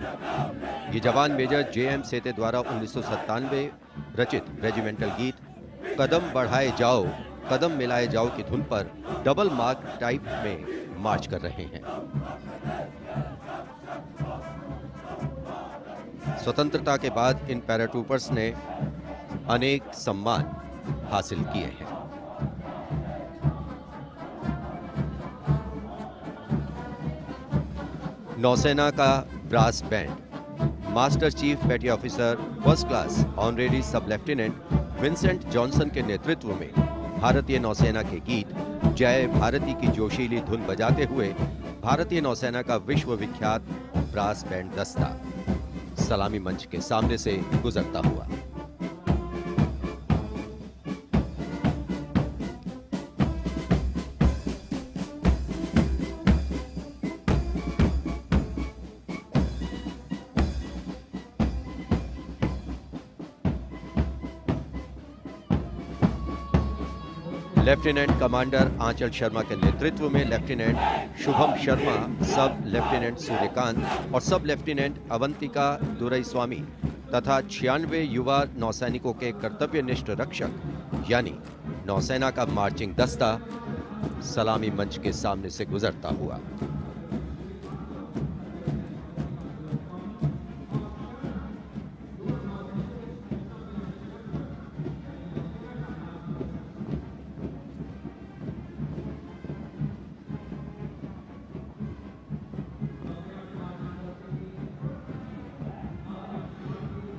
ये जवान मेजर J.M. सेते द्वारा 1997 रचित रेजिमेंटल गीत कदम बढ़ाए जाओ कदम मिलाए जाओ की धुन पर डबल मार्क टाइप में मार्च कर रहे हैं। स्वतंत्रता के बाद इन पैराट्रूपर्स ने अनेक सम्मान हासिल किए हैं। नौसेना का ब्रास बैंड मास्टर चीफ पेटी ऑफिसर फर्स्ट क्लास ऑनरेरी सब लेफ्टिनेंट विंसेंट जॉनसन के नेतृत्व में भारतीय नौसेना के गीत जय भारती की जोशीली धुन बजाते हुए भारतीय नौसेना का विश्व विख्यात ब्रास बैंड दस्ता सलामी मंच के सामने से गुजरता हुआ। लेफ्टिनेंट कमांडर आंचल शर्मा के नेतृत्व में लेफ्टिनेंट शुभम शर्मा, सब लेफ्टिनेंट सूर्यकांत और सब लेफ्टिनेंट अवंतिका दुरईस्वामी तथा 96 युवा नौसैनिकों के कर्तव्यनिष्ठ रक्षक यानी नौसेना का मार्चिंग दस्ता सलामी मंच के सामने से गुजरता हुआ।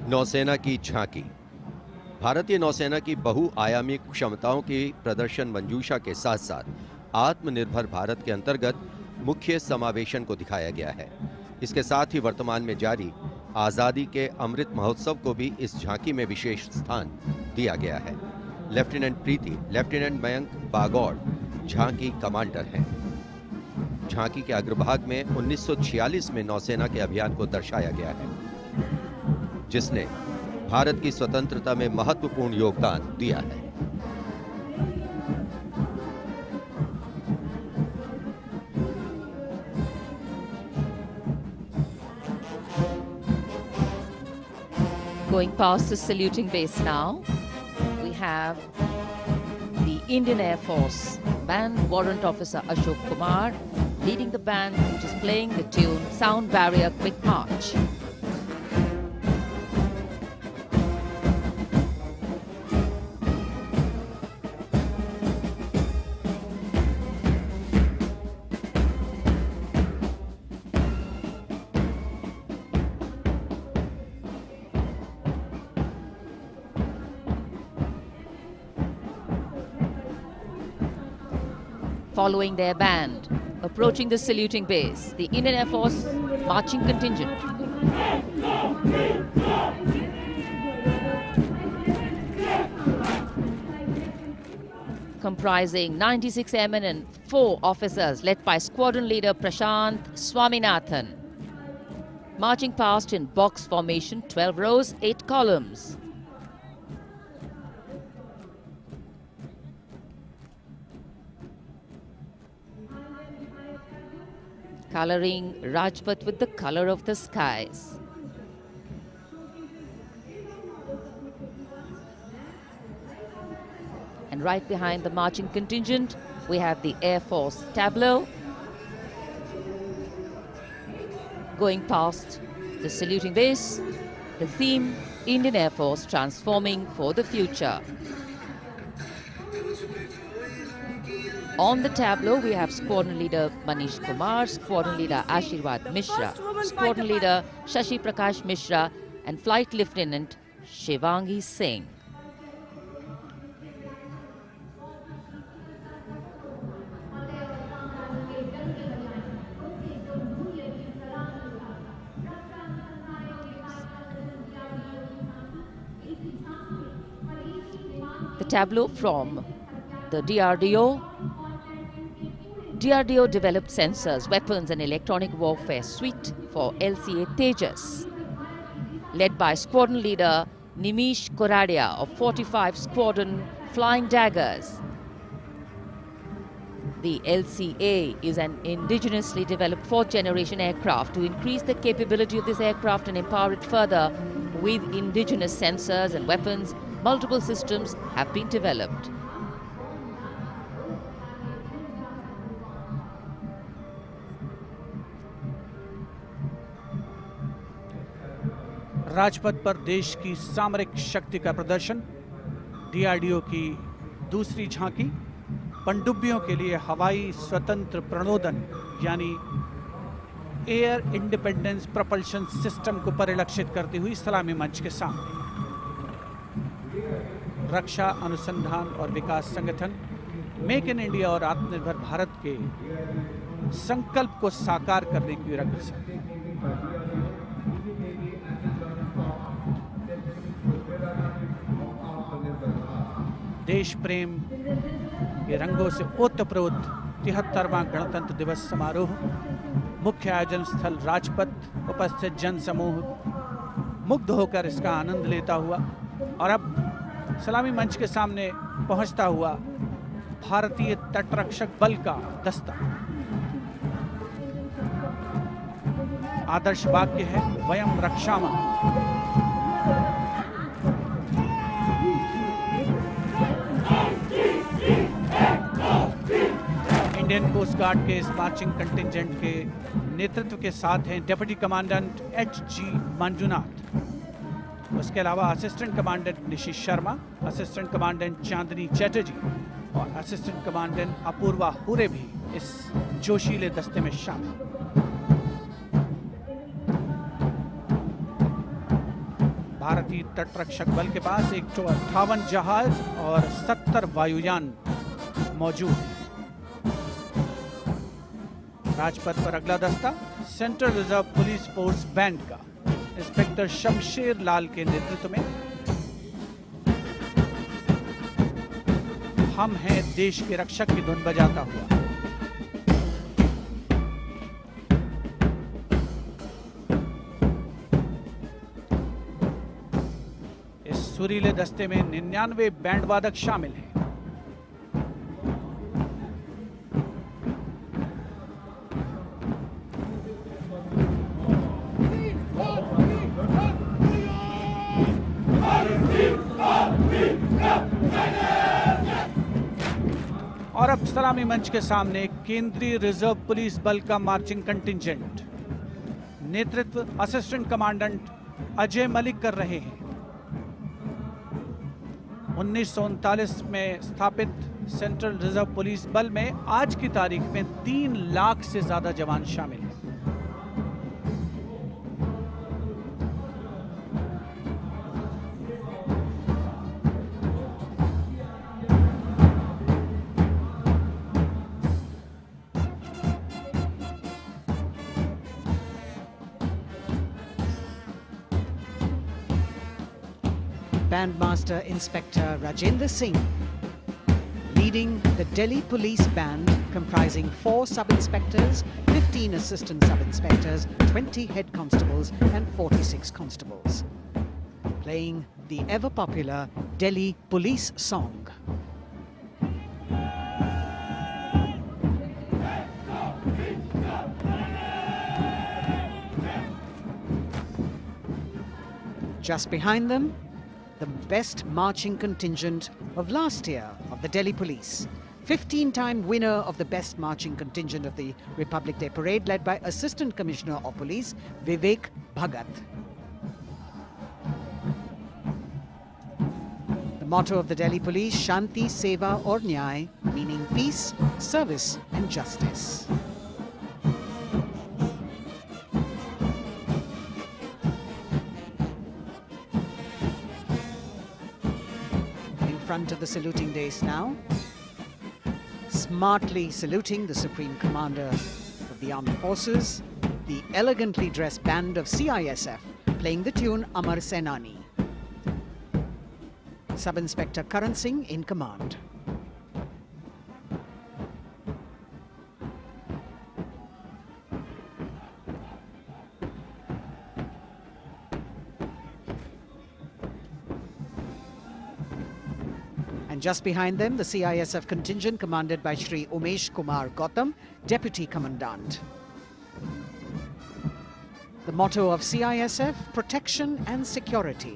नौसेना की झांकी। भारतीय नौसेना की बहुआयामी क्षमताओं की प्रदर्शन मंजूषा के साथ साथ आत्मनिर्भर भारत के अंतर्गत मुख्य समावेशन को दिखाया गया है। इसके साथ ही वर्तमान में जारी आजादी के अमृत महोत्सव को भी इस झांकी में विशेष स्थान दिया गया है। लेफ्टिनेंट प्रीति, लेफ्टिनेंट मयंक बागौड़ झांकी कमांडर हैं। झांकी के अग्रभाग में 1946 में नौसेना के अभियान को दर्शाया गया है, जिसने भारत की स्वतंत्रता में महत्वपूर्ण योगदान दिया है। Going past the saluting base now, we have the Indian Air Force Band Warrant Officer Ashok Kumar leading the band, which is playing the tune Sound Barrier Quick March. Following their band, approaching the saluting base, the Indian Air Force marching contingent. Comprising 96 airmen and 4 officers led by squadron leader Prashant Swaminathan. Marching past in box formation, 12 rows, 8 columns. Coloring Rajpath with the color of the skies. And right behind the marching contingent, we have the Air Force tableau. Going past the saluting base, the theme, Indian Air Force transforming for the future. On the tableau, we have Squadron Leader Manish Kumar, Squadron Leader Ashirwad Mishra, Squadron Leader Shashi Prakash Mishra, and Flight Lieutenant Shivangi Singh. The tableau from the DRDO. DRDO developed sensors, weapons and electronic warfare suite for LCA Tejas. Led by Squadron Leader Nimish Koradia of 45 Squadron Flying Daggers. The LCA is an indigenously developed 4th generation aircraft. To increase the capability of this aircraft and empower it further with indigenous sensors and weapons, multiple systems have been developed. Rajpath पर देश की सामरिक शक्ति का प्रदर्शन, DRDO की दूसरी झांकी, पनडुब्बियों के लिए हवाई स्वतंत्र प्रणोदन यानी एयर इंडिपेंडेंस प्रपल्शन सिस्टम को परिलक्षित करती हुई सलामी मंच के सामने। रक्षा अनुसंधान और विकास संगठन मेक इन इंडिया और आत्मनिर्भर भारत के संकल्प को साकार करने की रंगरसा। देश प्रेम के रंगों से ओतप्रोत 73वां गणतंत्र दिवस समारोह, मुख्य आयोजन स्थल राजपथ, उपस्थित जन समूह मुग्ध होकर इसका आनंद लेता हुआ और अब सलामी मंच के सामने पहुंचता हुआ भारतीय तटरक्षक बल का दस्ता। आदर्श वाक्य है वयम रक्षामः। इंडियन कोस्ट गार्ड के इस मार्चिंग कंटिंजेंट के नेतृत्व के साथ हैं डिप्टी कमांडेंट H.G. मंजुनाथ। उसके अलावा असिस्टेंट कमांडेंट निशित शर्मा, असिस्टेंट कमांडेंट चांदनी चैटर्जी और असिस्टेंट कमांडेंट अपूर्वा हुरे भी इस जोशीले दस्ते में शामिल। भारतीय तटरक्षक बल के पास 158 जहाज और 70 वायुयान मौजूद हैं। राजपथ पर अगला दस्ता central reserve police force band का इंस्पेक्टर शमशेर लाल के नेतृत्व में। हम हैं देश के रक्षक की धुन बजाता हुआ। इस सुरीले दस्ते में 99 बैंड वादक शामिल हैं। और अब सलामी मंच के सामने केंद्रीय रिजर्व पुलिस बल का मार्चिंग कंटिंजेंट, नेतृत्व असिस्टेंट कमांडेंट अजय मलिक कर रहे हैं। 1939 में स्थापित सेंट्रल रिजर्व पुलिस बल में आज की तारीख में 3 लाख से ज्यादा जवान शामिल हैं। Bandmaster Inspector Rajendra Singh, leading the Delhi Police Band comprising 4 sub-inspectors, 15 assistant sub-inspectors, 20 head constables and 46 constables, playing the ever-popular Delhi Police song. Just behind them, the best marching contingent of last year of the Delhi Police. 15-time winner of the best marching contingent of the Republic Day Parade, led by Assistant Commissioner of Police Vivek Bhagat. The motto of the Delhi Police, Shanti, Seva aur Nyay, meaning peace, service and justice. Front of the saluting dais now, smartly saluting the Supreme Commander of the Armed Forces, the elegantly dressed band of CISF playing the tune Amar Senani. Sub-Inspector Karan Singh in command. And just behind them, the CISF contingent commanded by Shri Umesh Kumar Gautam, Deputy Commandant. The motto of CISF, protection and security.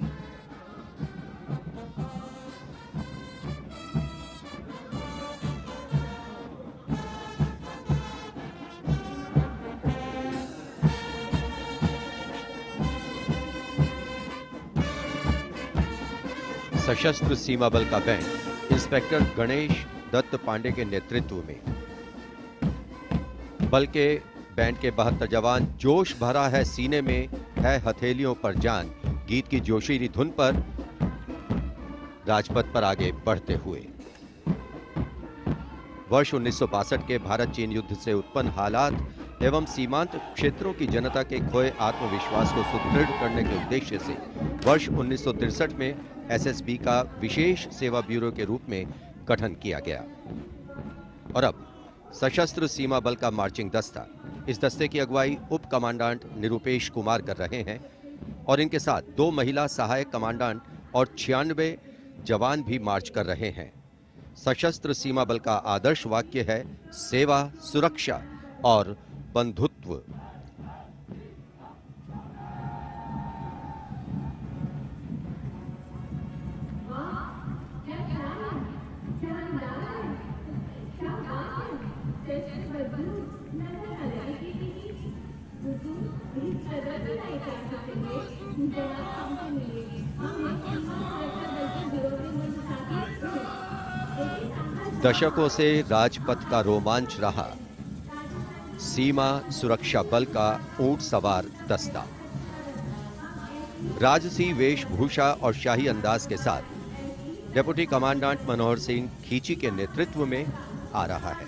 सशस्त्र सीमा बल का band inspector Ganesh Dutt Pandey के नेतृत्व में। बल के band के 72 जवान जोश भरा है सीने में है हथेलियों पर जान गीत की जोशीली धुन पर राजपथ पर आगे बढ़ते हुए। वर्ष 1962 के भारत चीन युद्ध से उत्पन्न हालात एवं सीमांत क्षेत्रों की जनता के खोए आत्मविश्वास को सुदृढ़ करने के उद्देश्य से वर्ष 1963 में एसएसबी का विशेष सेवा ब्यूरो के रूप में गठन किया गया। और अब सशस्त्र सीमा बल का मार्चिंग दस्ता, इस दस्ते की अगुवाई उप कमांडेंट निरुपेश कुमार कर रहे हैं और इनके साथ 2 महिला सहायक कमांडेंट और 96 जवान भी मार्च कर रहे हैं। सशस्त्र सीमा बल का आदर्श वाक्य है सेवा, सुरक्षा और बंधुत्व। दशकों से राजपथ का रोमांच रहा सीमा सुरक्षा बल का ऊंट सवार दस्ता। राजसी वेशभूषा और शाही अंदाज के साथ डिप्टी कमांडेंट मनोहर सिंह खींची के नेतृत्व में आ रहा है।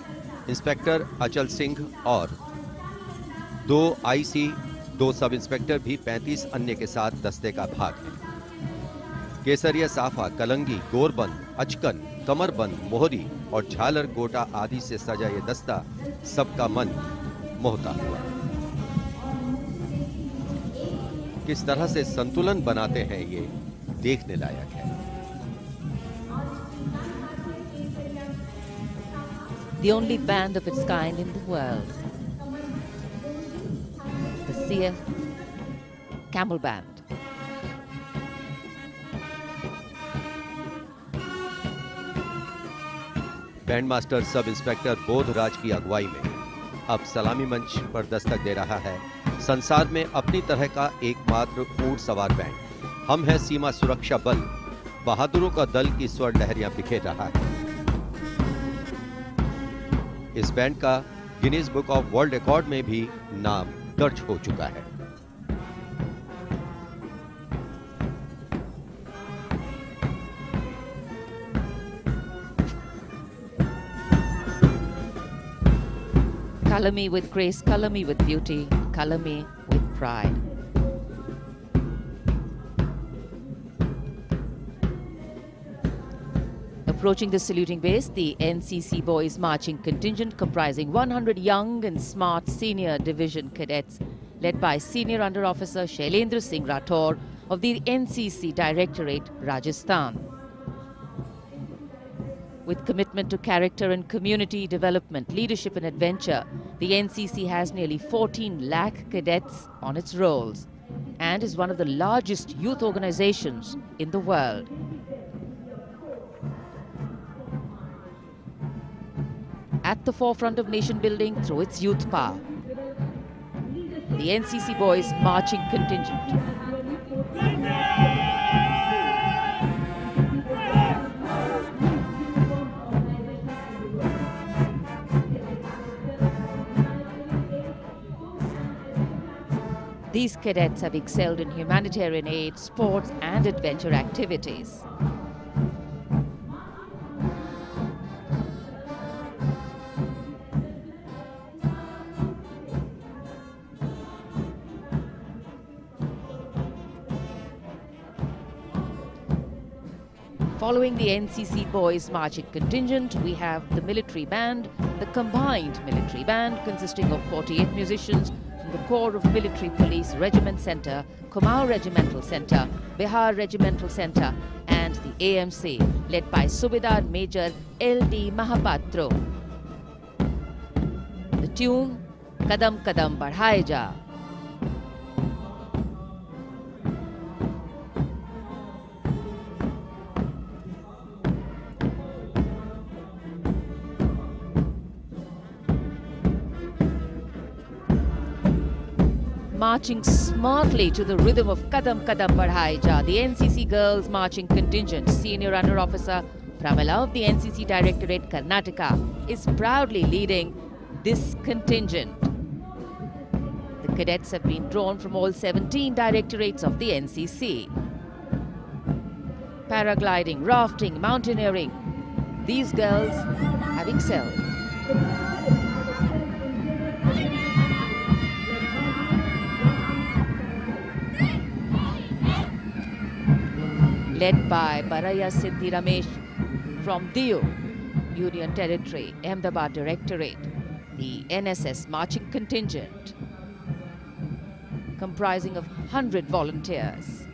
इंस्पेक्टर अचल सिंह और 2 आईसी, 2 सब इंस्पेक्टर भी 35 अन्य के साथ दस्ते का भाग है। केसरिया साफा, कलंगी, गोरबंद, अचकन, कमरबंद, मोहरी और झालर गोटा आदि से सजा ये दस्ता सबका मन मोहता हुआ। किस तरह से संतुलन बनाते हैं ये देखने लायक है। The only band of its kind in the world, the CF Camel Band. Band master sub inspector Bodhraj की अगुवाई में अब सलामी मंच पर दस्तक दे रहा है संसार में अपनी तरह का एकमात्र ऊंट सवार बैंड। हम हैं सीमा सुरक्षा बल, बहादुरों का दल की स्वर लहरियां बिखेर रहा है। इस बैंड का Guinness book of world record में भी नाम दर्ज हो चुका है। Color me with grace, color me with beauty, color me with pride. Approaching the saluting base, the NCC Boys Marching Contingent comprising 100 young and smart senior division cadets led by Senior Under Officer Shailendra Singh Rathore of the NCC Directorate, Rajasthan. With commitment to character and community development, leadership and adventure, the NCC has nearly 14 lakh cadets on its rolls and is one of the largest youth organizations in the world. At the forefront of nation building through its youth power, the NCC Boys Marching Contingent. These cadets have excelled in humanitarian aid, sports and adventure activities. Following the NCC Boys Marching Contingent, we have the military band, the combined military band consisting of 48 musicians from the Corps of Military Police Regiment Centre, Kumaon Regimental Centre, Bihar Regimental Centre and the AMC led by Subedar Major L.D. Mahapatro. The tune, Kadam Kadam Badhaye Ja. Marching smartly to the rhythm of Kadam Kadam Badhaye Ja, the NCC Girls Marching Contingent, Senior Under Officer Pramila of the NCC Directorate, Karnataka, is proudly leading this contingent. The cadets have been drawn from all 17 directorates of the NCC. Paragliding, rafting, mountaineering, these girls have excelled. Led by Baraya Siddhi Ramesh from Diu, Union Territory, Ahmedabad Directorate, the NSS Marching Contingent, comprising of 100 volunteers.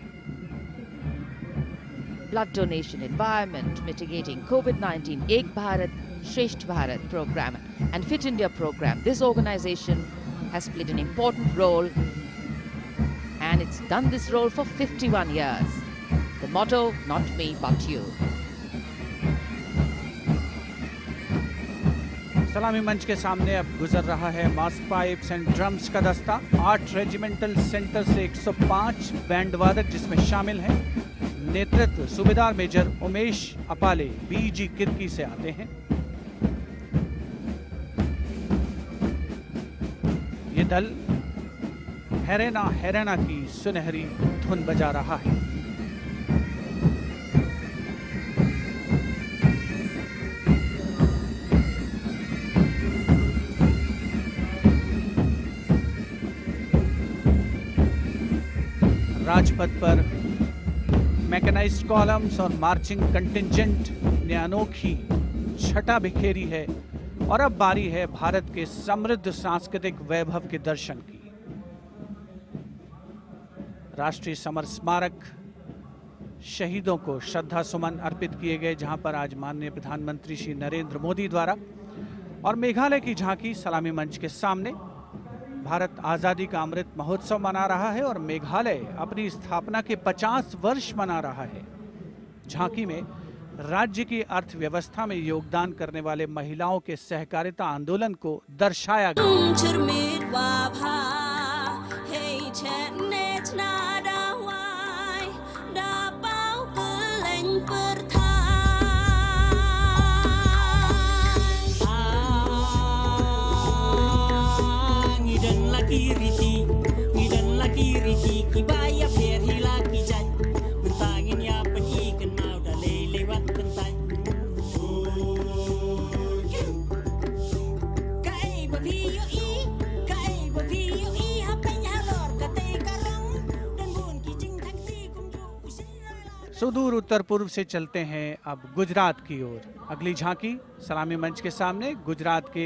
blood donation, environment, mitigating COVID-19, Ek Bharat, Shresht Bharat program and Fit India program. This organization has played an important role, and it's done this role for 51 years. The motto, not me, but you. सलामी मंच के सामने अब गुजर रहा है मास pipes and drums का दस्ता। 8 रेजिमेंटल सेंटर से 105 बैंड वादक जिसमें शामिल हैं। नेतृत्व सूबेदार मेजर उमेश अपाले बीजी किरकी से आते हैं। ये दल हैरेना हैरेना की सुनहरी धुन बजा रहा है। राजपथ पर मैकेनाइज्ड कॉलम्स और मार्चिंग कंटिंजेंट ने अनोखी छटा बिखेरी है और अब बारी है भारत के समृद्ध सांस्कृतिक वैभव के दर्शन की। राष्ट्रीय समर स्मारक शहीदों को श्रद्धा सुमन अर्पित किए गए, जहां पर आज माननीय प्रधानमंत्री श्री नरेंद्र मोदी द्वारा और मेघालय की झांकी सलामी मंच के सामने। भारत आज़ादी का अमृत महोत्सव मना रहा है और मेघालय अपनी स्थापना के 50 वर्ष मना रहा है। झांकी में राज्य की अर्थव्यवस्था में योगदान करने वाले महिलाओं के सहकारिता आंदोलन को दर्शाया गया। सुदूर उत्तर पूर्व से चलते हैं अब गुजरात की ओर। अगली झांकी सलामी मंच के सामने गुजरात के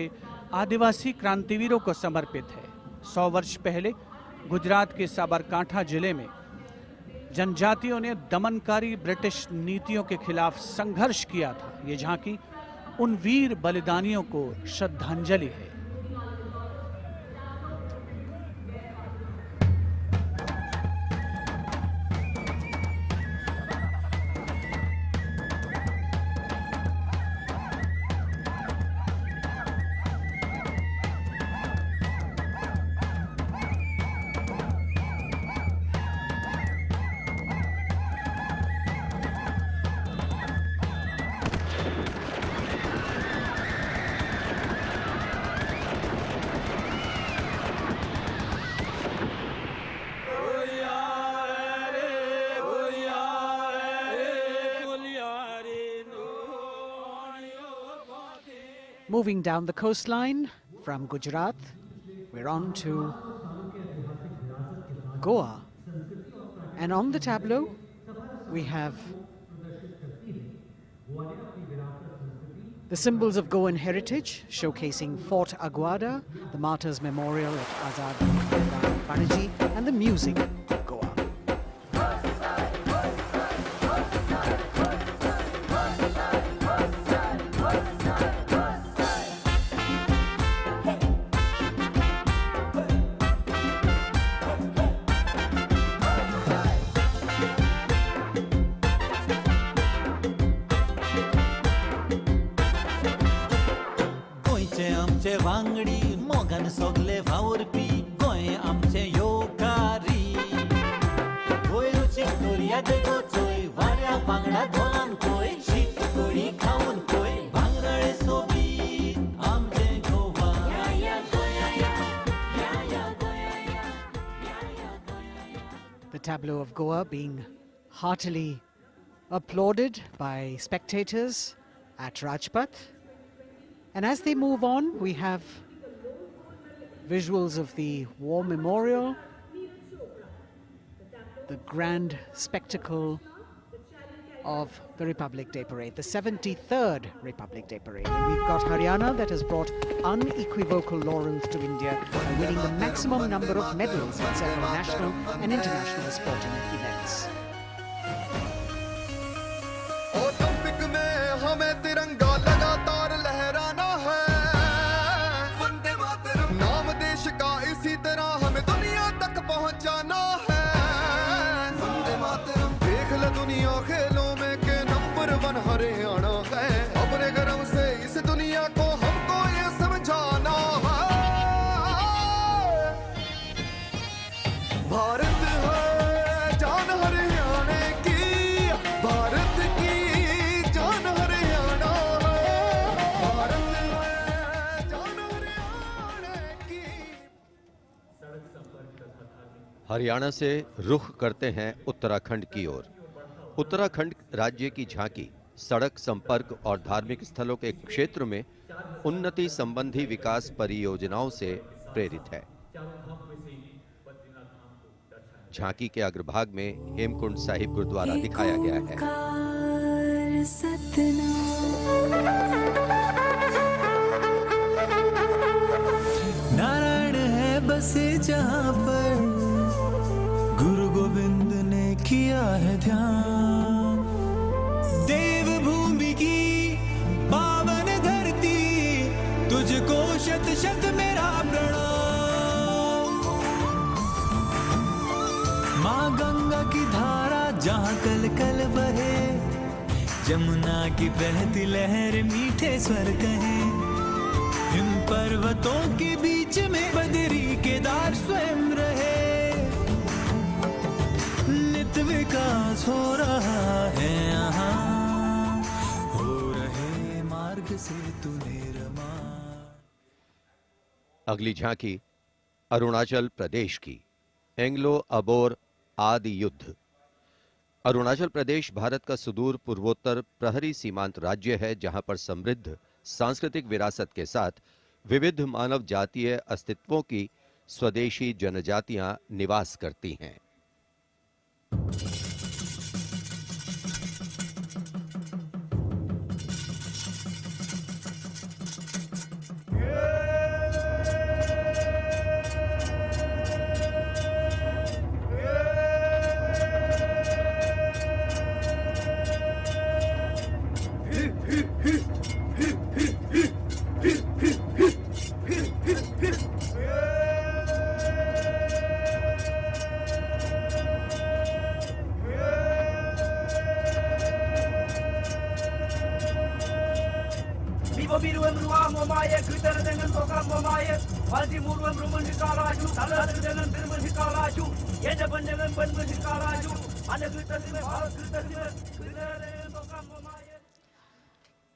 आदिवासी क्रांतिवीरों को समर्पित है। 100 वर्ष पहले गुजरात के साबरकांठा जिले में जनजातियों ने दमनकारी ब्रिटिश नीतियों के खिलाफ संघर्ष किया था। ये झांकी उन वीर बलिदानियों को श्रद्धांजलि है। Moving down the coastline from Gujarat, we're on to Goa. And on the tableau, we have the symbols of Goan heritage, showcasing Fort Aguada, the Martyrs Memorial at Azad Panaji, and the music of Goa. The tableau of Goa being heartily applauded by spectators at Rajpath. And as they move on, we have visuals of the War Memorial, the grand spectacle of the Republic Day Parade, the 73rd Republic Day Parade. And we've got Haryana that has brought unequivocal laurels to India by winning the maximum number of medals in several national and international sporting events. Haryana से रुख करते हैं उत्तराखंड की ओर। उत्तराखंड राज्य की झांकी सड़क संपर्क और धार्मिक स्थलों के क्षेत्र में उन्नति संबंधी विकास परियोजनाओं से प्रेरित है। झांकी के अग्रभाग में हेमकुंड साहिब गुरुद्वारा दिखाया गया है। नारायण है बसे जहां पर गुरु गोविंद ने किया है ध्यान। देवभूमि की पावन धरती तुझको शत शत मेरा प्रणाम। माँ गंगा की धारा जहाँ कल कल बहे, जमुना की बहती लहर मीठे स्वर कहे। इन पर्वतों के बीच में बदरी केदार स्वयं रहे। नित विकास हो रहा है यहाँ, हो रहे मार्ग से तू निर्मा। अगली झांकी अरुणाचल प्रदेश की, एंग्लो अबोर आदि युद्ध। अरुणाचल प्रदेश भारत का सुदूर पूर्वोत्तर प्रहरी सीमांत राज्य है, जहां पर समृद्ध सांस्कृतिक विरासत के साथ विविध मानव जातीय अस्तित्वों की स्वदेशी जनजातियां निवास करती हैं।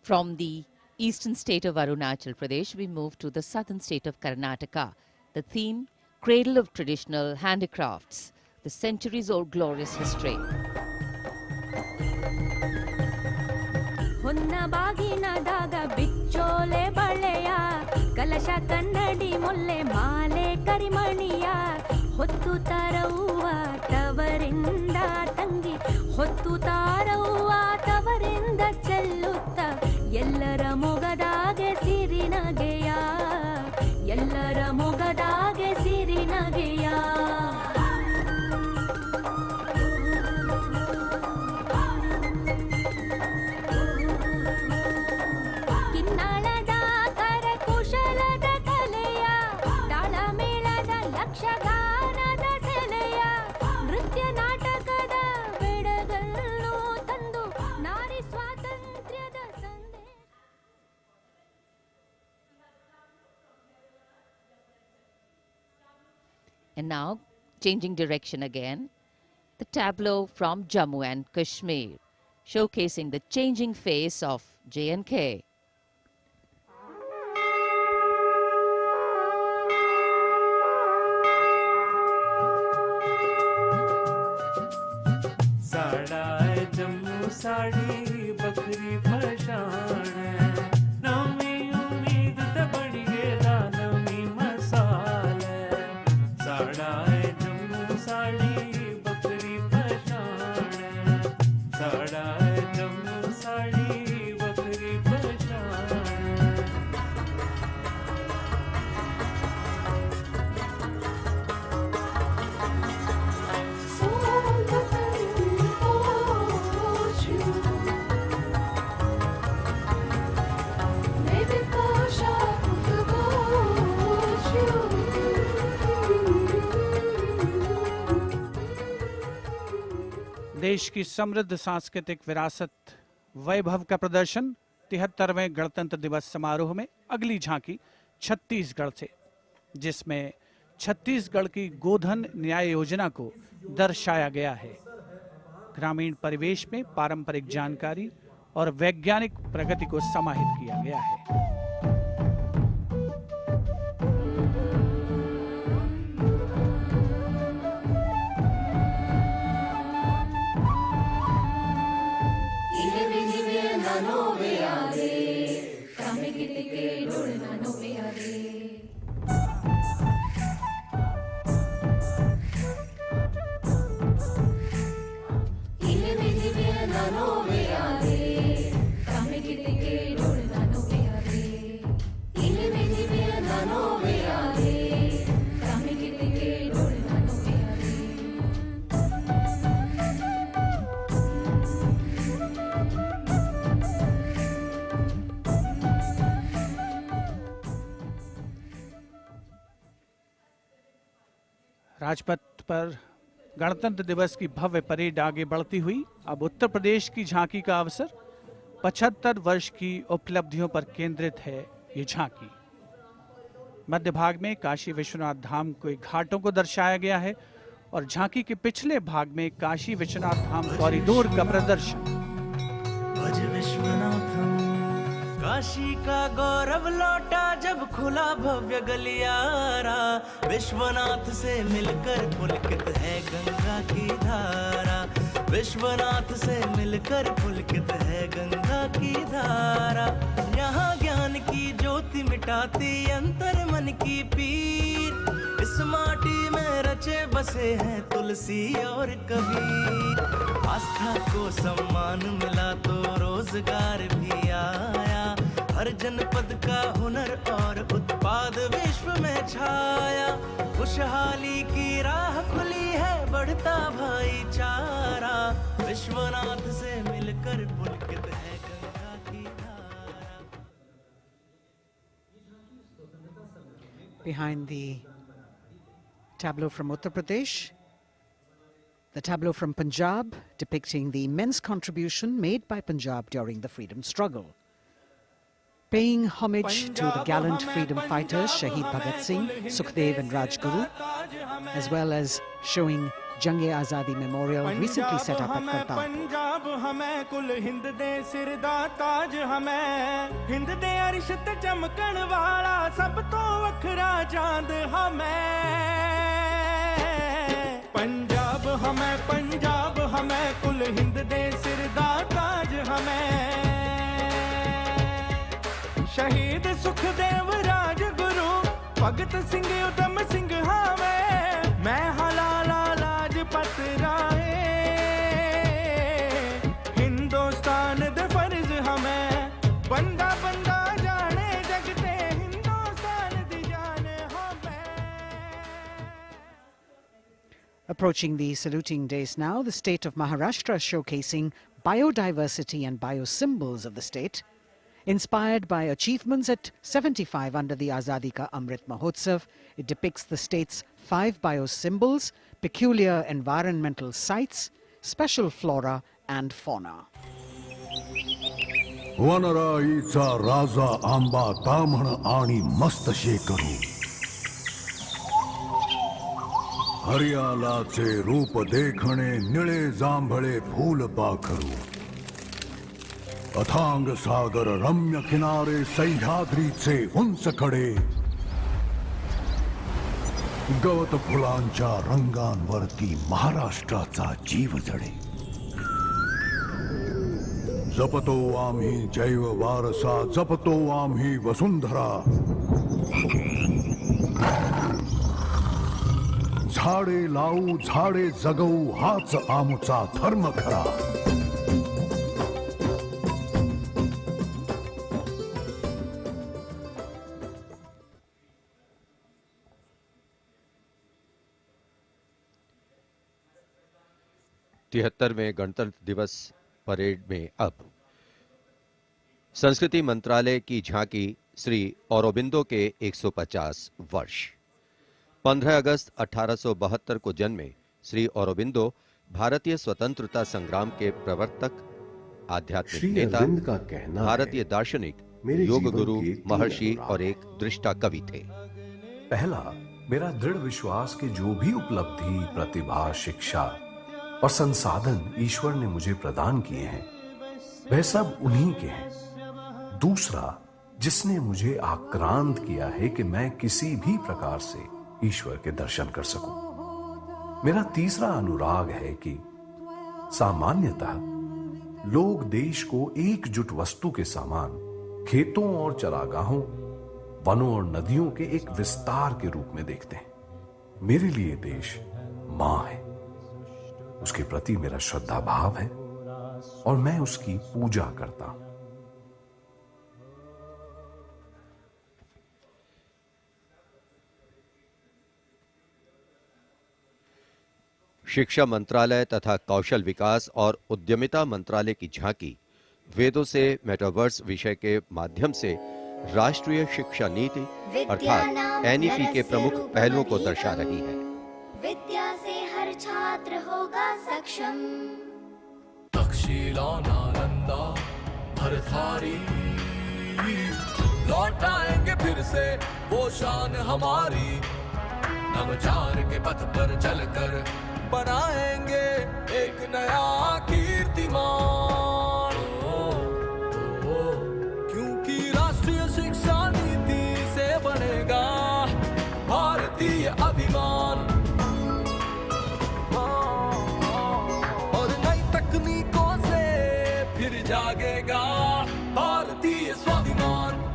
From the eastern state of Arunachal Pradesh, we move to the southern state of Karnataka. The theme, Cradle of Traditional Handicrafts, the centuries-old glorious history. ಹೊನ್ನ ಬಾಗಿನದಾಗ ಬಿಚ್ಚೋಲೆ ಬಳೆಯ ಕಲಶ ಕನ್ನಡಿ ಮೊಲ್ಲೆ ಮಾಲೆ ಕರಿಮಣಿಯ ಹೊತ್ತು ತಾರವ್ವ ತವರಿಂದ ತಂಗಿ ಹೊತ್ತು ತಾರವ್ವ ತವರಿಂದ ಚೆಲ್ಲುತ್ತ ಎಲ್ಲರ ಮೊಗದಾಗೆ ಸಿರಿನಗೆಯ ಎಲ್ಲರ ಮೊಗದಾಗೆ ಸಿರಿನಗೆಯ And now, changing direction again, the tableau from Jammu and Kashmir, showcasing the changing face of J&K. साड़ा जम्मू साड़ी बकरी पशान नवी उम्मीद ते बड़ी गेदा नवी मसाल साड़ा जम्मू साड़ी बकरी पशान साड़ा जम्मू साड़ी बकरी पशान देश की समृद्ध सांस्कृतिक विरासत वैभव का प्रदर्शन 73वें गणतंत्र दिवस समारोह में अगली झांकी छत्तीसगढ़ से, जिसमें छत्तीसगढ़ की गोधन न्याय योजना को दर्शाया गया है। ग्रामीण परिवेश में पारंपरिक जानकारी और वैज्ञानिक प्रगति को समाहित किया गया है। राजपथ पर गणतंत्र दिवस की भव्य परेड आगे बढ़ती हुई अब उत्तर प्रदेश की झांकी का अवसर। 75 वर्ष की उपलब्धियों पर केंद्रित है ये झांकी। मध्य भाग में काशी विश्वनाथ धाम के घाटों को दर्शाया गया है और झांकी के पिछले भाग में काशी विश्वनाथ धाम कॉरिडोर का प्रदर्शन। भज विश्वनाथम, काशी का गौरव लौटा जब खुला भव्य गलियारा। विश्वनाथ से मिलकर पुलकित है गंगा की धारा। विश्वनाथ से मिलकर पुलकित है गंगा की धारा। यहाँ ज्ञान की ज्योति मिटाती अंतर मन की पीर। इस माटी में रचे बसे हैं तुलसी और कबीर। आस्था को सम्मान मिला तो रोजगार भी आया। हर जनपद का हुनर और उत्पाद विश्व में छाया। खुशहाली की राह खुली है बढ़ता भाईचारा। विश्वनाथ से मिलकर पुलकित है गंगा की धारा। Behind the tableau from Uttar Pradesh, the tableau from Punjab depicting the immense contribution made by Punjab during the freedom struggle. Paying homage to the gallant freedom fighters Shaheed Bhagat Singh, Sukhdev and Rajguru, as well as showing Jang-e-Azadi Memorial recently set up at Kartarpur. Punjab हमें कुल हिंद दे सिरदा ताज हमें। हिंद दे अरिश ते चमकण वाला सब तो वखरा चांद हमें। पंजाब हमें कुल हिंद दे सिरदा ताज हमें। शहीद सुखदेव राजगुरु भगत सिंह उधम सिंह हमें। मैं हलाला लाजपत राय हिंदुस्तान दे फर्ज हमें। बंदा बंदा जाने जगते हिंदुस्तान दी जान हमें। Approaching the saluting days now, the state of Maharashtra showcasing biodiversity and biosymbols of the state, inspired by achievements at 75 under the Azadi Ka Amrit Mahotsav. It depicts the state's 5 biosymbols, peculiar environmental sites, special flora and fauna. वनराईचा राजा आंबा ताम्हण आणि मस्त शेकरू। हरियालाचे रूप देखणे निळे जांभळे फूल पाखरू। अथांग सागर रम्य किनारे सह्याद्रीचे उंच कडे। गवत फुलांच्या रंगांवरती महाराष्ट्राचा जीव जडे। जपतो आम्ही जैव वारसा, जपतो आम्ही वसुंधरा। झाडे लावू झाडे जगवू हाच आमचा धर्म खरा। तिहत्तरवें गणतंत्र दिवस परेड में अब संस्कृति मंत्रालय की झांकी श्री औरोबिंदो के 150 वर्ष। 15 अगस्त 1872 को जन्मे श्री औरोबिंदो भारतीय स्वतंत्रता संग्राम के प्रवर्तक, आध्यात्मिक नेता, भारतीय दार्शनिक, योग गुरु, महर्षि और एक दृष्टा कवि थे। पहला, मेरा दृढ़ विश्वास कि जो भी उपलब्धि, प्रतिभा, शिक्षा और संसाधन ईश्वर ने मुझे प्रदान किए हैं वह सब उन्हीं के हैं। दूसरा, जिसने मुझे आक्रांत किया है कि मैं किसी भी प्रकार से ईश्वर के दर्शन कर सकूं। मेरा तीसरा अनुराग है कि सामान्यतः लोग देश को एकजुट वस्तु के समान खेतों और चरागाहों, वनों और नदियों के एक विस्तार के रूप में देखते हैं। मेरे लिए देश मां है, उसके प्रति मेरा श्रद्धा भाव है और मैं उसकी पूजा करता हूं। शिक्षा मंत्रालय तथा कौशल विकास और उद्यमिता मंत्रालय की झांकी वेदों से मेटावर्स विषय के माध्यम से राष्ट्रीय शिक्षा नीति अर्थात एनईपी के प्रमुख पहलुओं को दर्शा रही है। विद्या से हर छात्र होगा सक्षम। तक्षशिला नालंदा भरथारी लौटाएंगे फिर से वो शान हमारी। नवचार के पथ पर चलकर बनाएंगे एक नया कीर्तिमान। क्योंकि राष्ट्रीय शिक्षा नीति से बनेगा भारतीय अभिमान। और नई तकनीकों से फिर जागेगा भारतीय स्वाभिमान।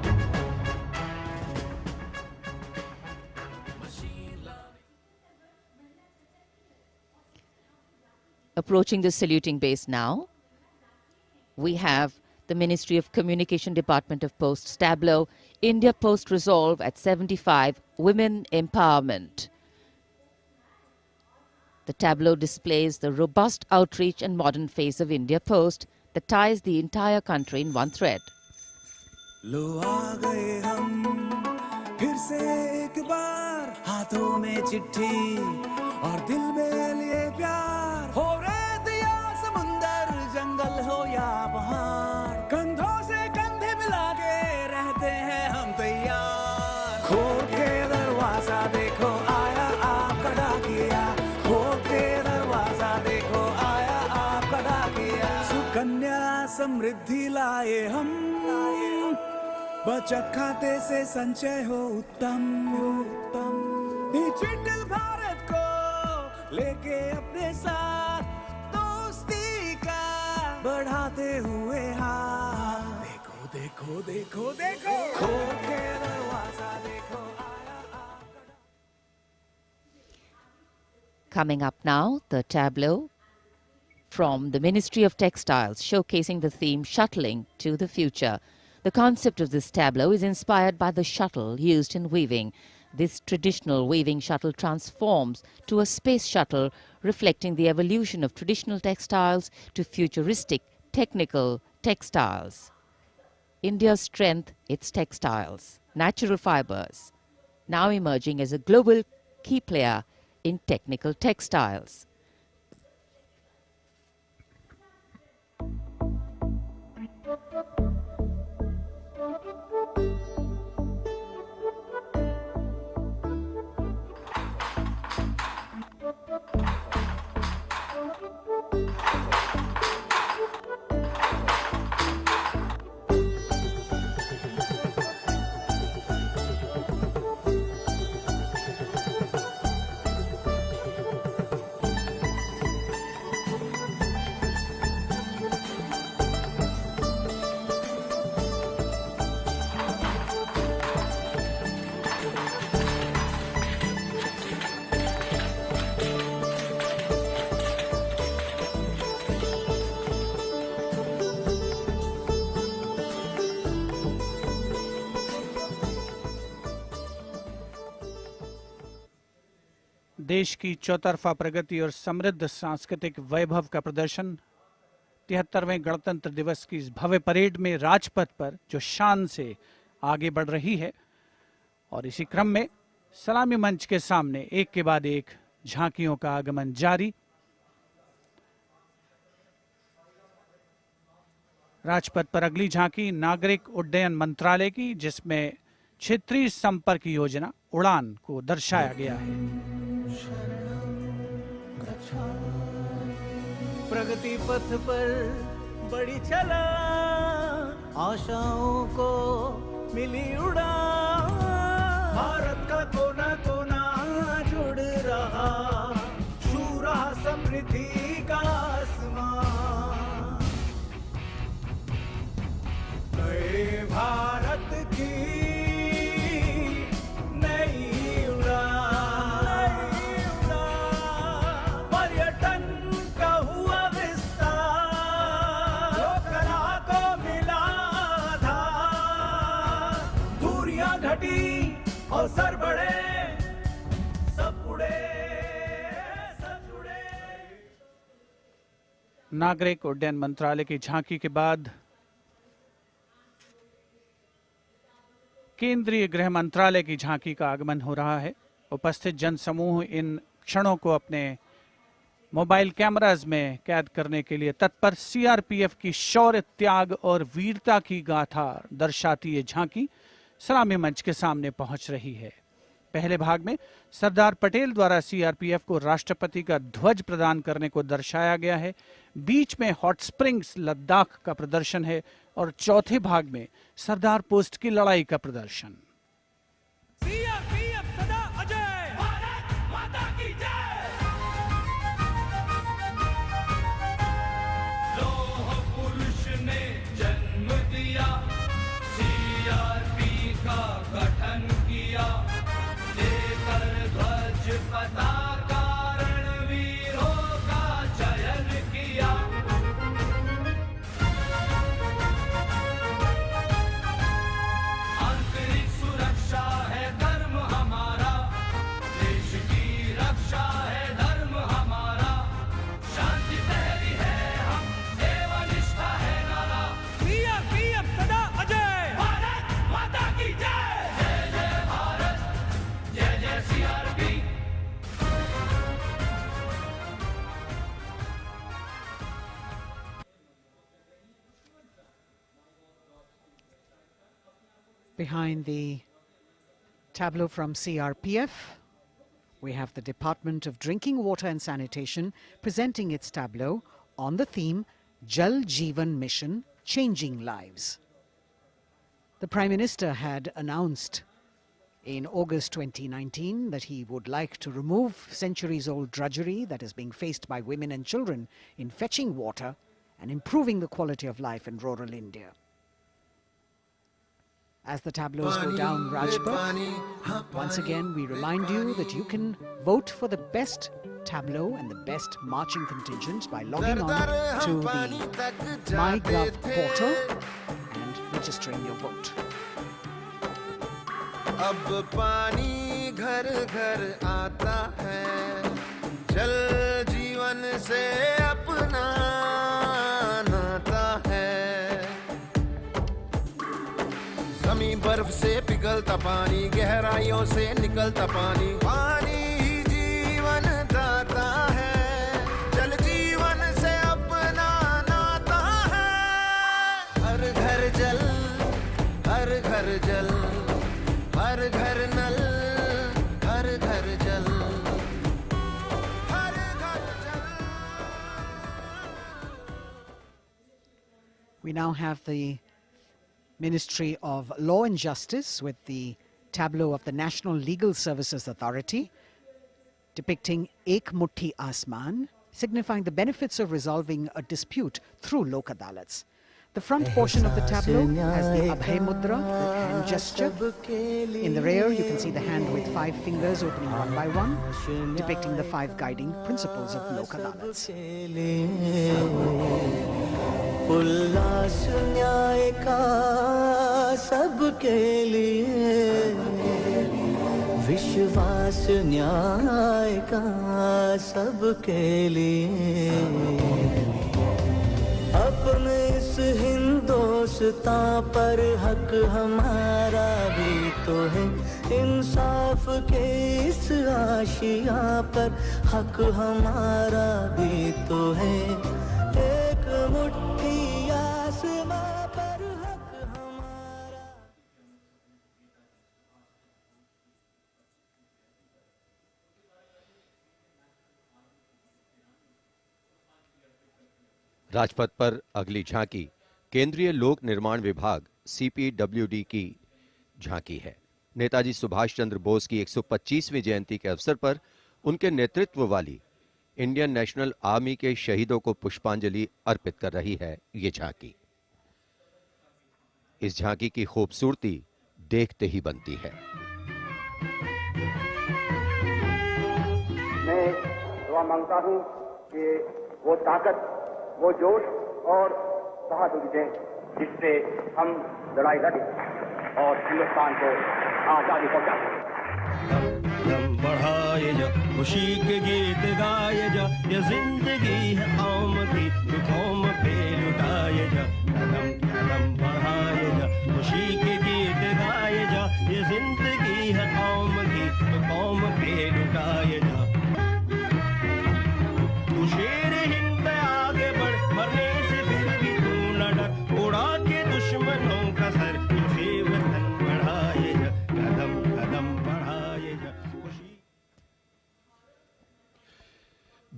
Approaching the saluting base now, we have the Ministry of Communication Department of Posts tableau, India Post Resolve at 75, Women Empowerment. The tableau displays the robust outreach and modern face of India Post that ties the entire country in one thread. लो आ गए हम फिर से एक बार, हाथों में चिट्ठी और दिल में लिए प्यार। हो रेत या समुंदर, जंगल हो या पहाड़, कंधों से कंधे मिला के रहते हैं हम तैयार। खोल के दरवाजा देखो आया आपका डाकिया, खोल के दरवाजा देखो आया आपका डाकिया। सुकन्या समृद्धि लाए हम, बचत खाते से संचय हो उत्तम उत्तम। डिजिटल भारत को लेके अपने साथ दोस्ती का बढ़ाते हुए हाथ। देखो देखो देखो देखो, खोल के दरवाजा देखो आया आपका। Coming up now, the tableau from the Ministry of Textiles showcasing the theme Shuttling to the Future. The concept of this tableau is inspired by the shuttle used in weaving. This traditional weaving shuttle transforms to a space shuttle, reflecting the evolution of traditional textiles to futuristic technical textiles. India's strength, its textiles, natural fibers, now emerging as a global key player in technical textiles. देश की चौतरफा प्रगति और समृद्ध सांस्कृतिक वैभव का प्रदर्शन 73वें गणतंत्र दिवस की इस भव्य परेड में राजपथ पर जो शान से आगे बढ़ रही है। और इसी क्रम में सलामी मंच के सामने एक के बाद एक झांकियों का आगमन जारी। राजपथ पर अगली झांकी नागरिक उड्डयन मंत्रालय की, जिसमें क्षेत्रीय संपर्क योजना उड़ान को दर्शाया गया है। प्रगति पथ पर बड़ी चला, आशाओं को मिली उड़ान। भारत का कोना कोना जुड़ रहा, छू रहा समृद्धि का आसमान। नए भारत की और सर बढ़े, सब उड़े, सब जुड़े। नागरिक उड्डयन मंत्रालय की झांकी के बाद केंद्रीय गृह मंत्रालय की झांकी का आगमन हो रहा है। उपस्थित जनसमूह इन क्षणों को अपने मोबाइल कैमराज में कैद करने के लिए तत्पर सीआरपीएफ की शौर्य, त्याग और वीरता की गाथा दर्शाती ये झांकी सलामी मंच के सामने पहुंच रही है। पहले भाग में सरदार पटेल द्वारा सीआरपीएफ को राष्ट्रपति का ध्वज प्रदान करने को दर्शाया गया है। बीच में हॉट स्प्रिंग्स लद्दाख का प्रदर्शन है और चौथे भाग में सरदार पोस्ट की लड़ाई का प्रदर्शन। सीआरपीएफ सदा अजय, भारत माता की जय। लौह पुरुष ने जन्म दिया, सीआरपी का गठन किया, लेकर ध्वज पताका रणवीरों का चयन किया। आंतरिक सुरक्षा है धर्म हमारा, देश की रक्षा है धर्म हमारा, शांति प्रहरी है हम, सेवा निष्ठा है नारा। सीआरपीएफ सदा अजय, भारत माता की जय। जय जय भारत, जय जय CRP. Behind the tableau from CRPF, we have the Department of Drinking Water and Sanitation presenting its tableau on the theme Jal Jeevan Mission, Changing Lives. The Prime Minister had announced in August 2019 that he would like to remove centuries-old drudgery that is being faced by women and children in fetching water and improving the quality of life in rural India. As the tableaus go down Rajpath, once again we remind you that you can vote for the best tableau and the best marching contingent by logging on to the MyGov portal and registering your vote. अब पानी घर घर आता है, जल जीवन से अपना नाता है। जमीन बर्फ से पिघलता पानी, गहराइयों से निकलता पानी, पानी ही जीवन दाता है, जल जीवन से अपना नाता है। हर घर जल, हर घर जल, हर घर नल, हर घर जल, हर घर जल। We now have the Ministry of Law and Justice with the tableau of the National Legal Services Authority depicting Ek Mutti Asman, signifying the benefits of resolving a dispute through Lok Adalats. The front portion of the tableau has the Abhay Mudra, the hand gesture. In the rear, you can see the hand with 5 fingers opening one by one, depicting the 5 guiding principles of Lok Adalats. उल्लास न्याय का सबके लिए, विश्वास न्याय का सबके लिए, अपने इस हिंदुस्तान पर हक हमारा भी तो है, इंसाफ के इस आशिया पर हक हमारा भी तो है, एक मुट्ठी आसमां पर हक हमारा। राजपथ पर अगली झांकी केंद्रीय लोक निर्माण विभाग सीपीडब्ल्यूडी की झांकी है। नेताजी सुभाष चंद्र बोस की 125वीं जयंती के अवसर पर उनके नेतृत्व वाली इंडियन नेशनल आर्मी के शहीदों को पुष्पांजलि अर्पित कर रही है ये झांकी। इस झांकी की खूबसूरती देखते ही बनती है। मैं दुआ मांगता हूं कि वो ताकत, वो जोश और बहादुरी दें जिससे हम लड़ाई लड़ें और हिंदुस्तान को आजादी पहुंचा सकें। कदम बढ़ाए जा, खुशी के गीत गाए जा, ये जिंदगी है कौम की, तू कौम पे लुटाए जा। कदम कदम बढ़ाए जा, खुशी के गीत गाए जा, ये जिंदगी है कौम की, तू कौम पे लुटाए जा।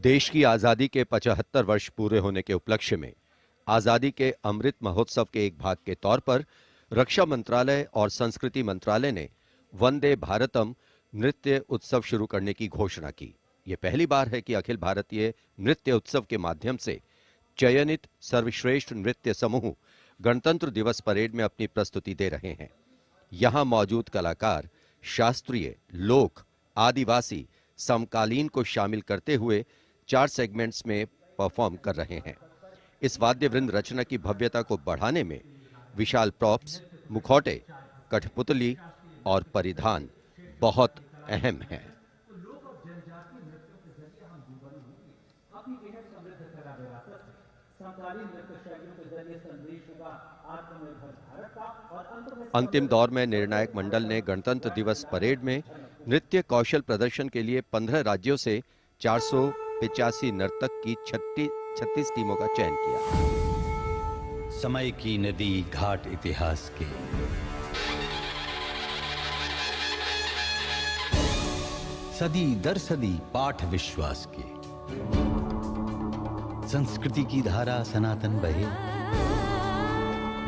देश की आजादी के 75 वर्ष पूरे होने के उपलक्ष्य में आजादी के अमृत महोत्सव के एक भाग के तौर पर रक्षा मंत्रालय और संस्कृति मंत्रालय ने वंदे भारतम नृत्य उत्सव शुरू करने की घोषणा की। यह पहली बार है कि अखिल भारतीय नृत्य उत्सव के माध्यम से चयनित सर्वश्रेष्ठ नृत्य समूह गणतंत्र दिवस परेड में अपनी प्रस्तुति दे रहे हैं। यहां मौजूद कलाकार शास्त्रीय, लोक, आदिवासी, समकालीन को शामिल करते हुए 4 सेगमेंट्स में परफॉर्म कर रहे हैं। इस वाद्य वृंद रचना की भव्यता को बढ़ाने में विशाल प्रॉप्स, मुखौटे, कठपुतली और परिधान बहुत अहम हैं। अंतिम दौर में निर्णायक मंडल ने गणतंत्र दिवस परेड में नृत्य कौशल प्रदर्शन के लिए 15 राज्यों से 485 नर्तक की 36 टीमों का चयन किया। समय की नदी घाट इतिहास के, सदी दर सदी पाठ विश्वास के, संस्कृति की धारा सनातन बहे,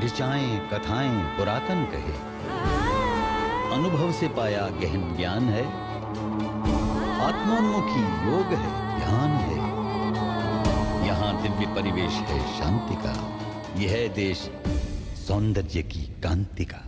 ऋचाएं कथाएं पुरातन कहे, अनुभव से पाया गहन ज्ञान है, आत्मोन्मुखी योग है, ध्यान है, यहाँ दिव्य परिवेश है शांति का, यह है देश सौंदर्य की कांति का।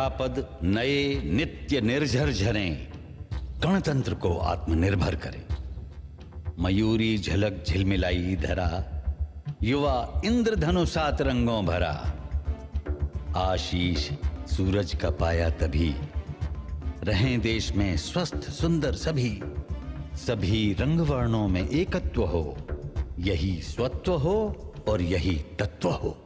प्रजापद नए नित्य निर्झर झरे, गणतंत्र को आत्मनिर्भर करे। मयूरी झलक झिलमिलाई धरा, युवा इंद्रधनुषा रंगों भरा। आशीष सूरज का पाया तभी, रहें देश में स्वस्थ सुंदर सभी। सभी रंग वर्णों में एकत्व हो, यही स्वत्व हो और यही तत्व हो।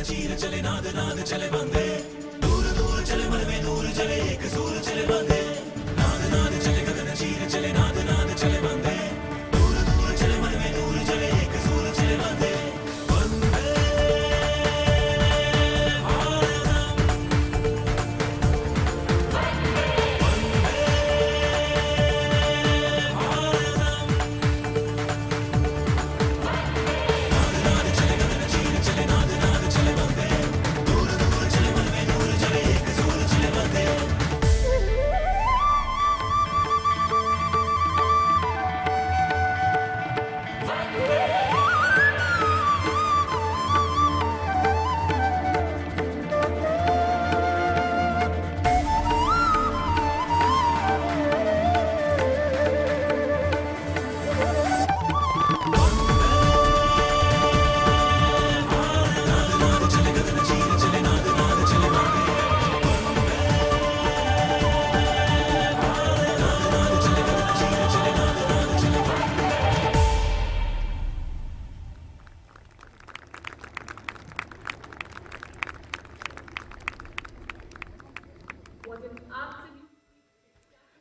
चीर चले नाद नाद चले बंदे, दूर दूर चले मन में नूर चले एक सूर चले बंदे। नाद नाद चले गगन चीर चले नाद नाद चले बंदे, दूर दूर चले मन में नूर चले एक सूर चले बंदे।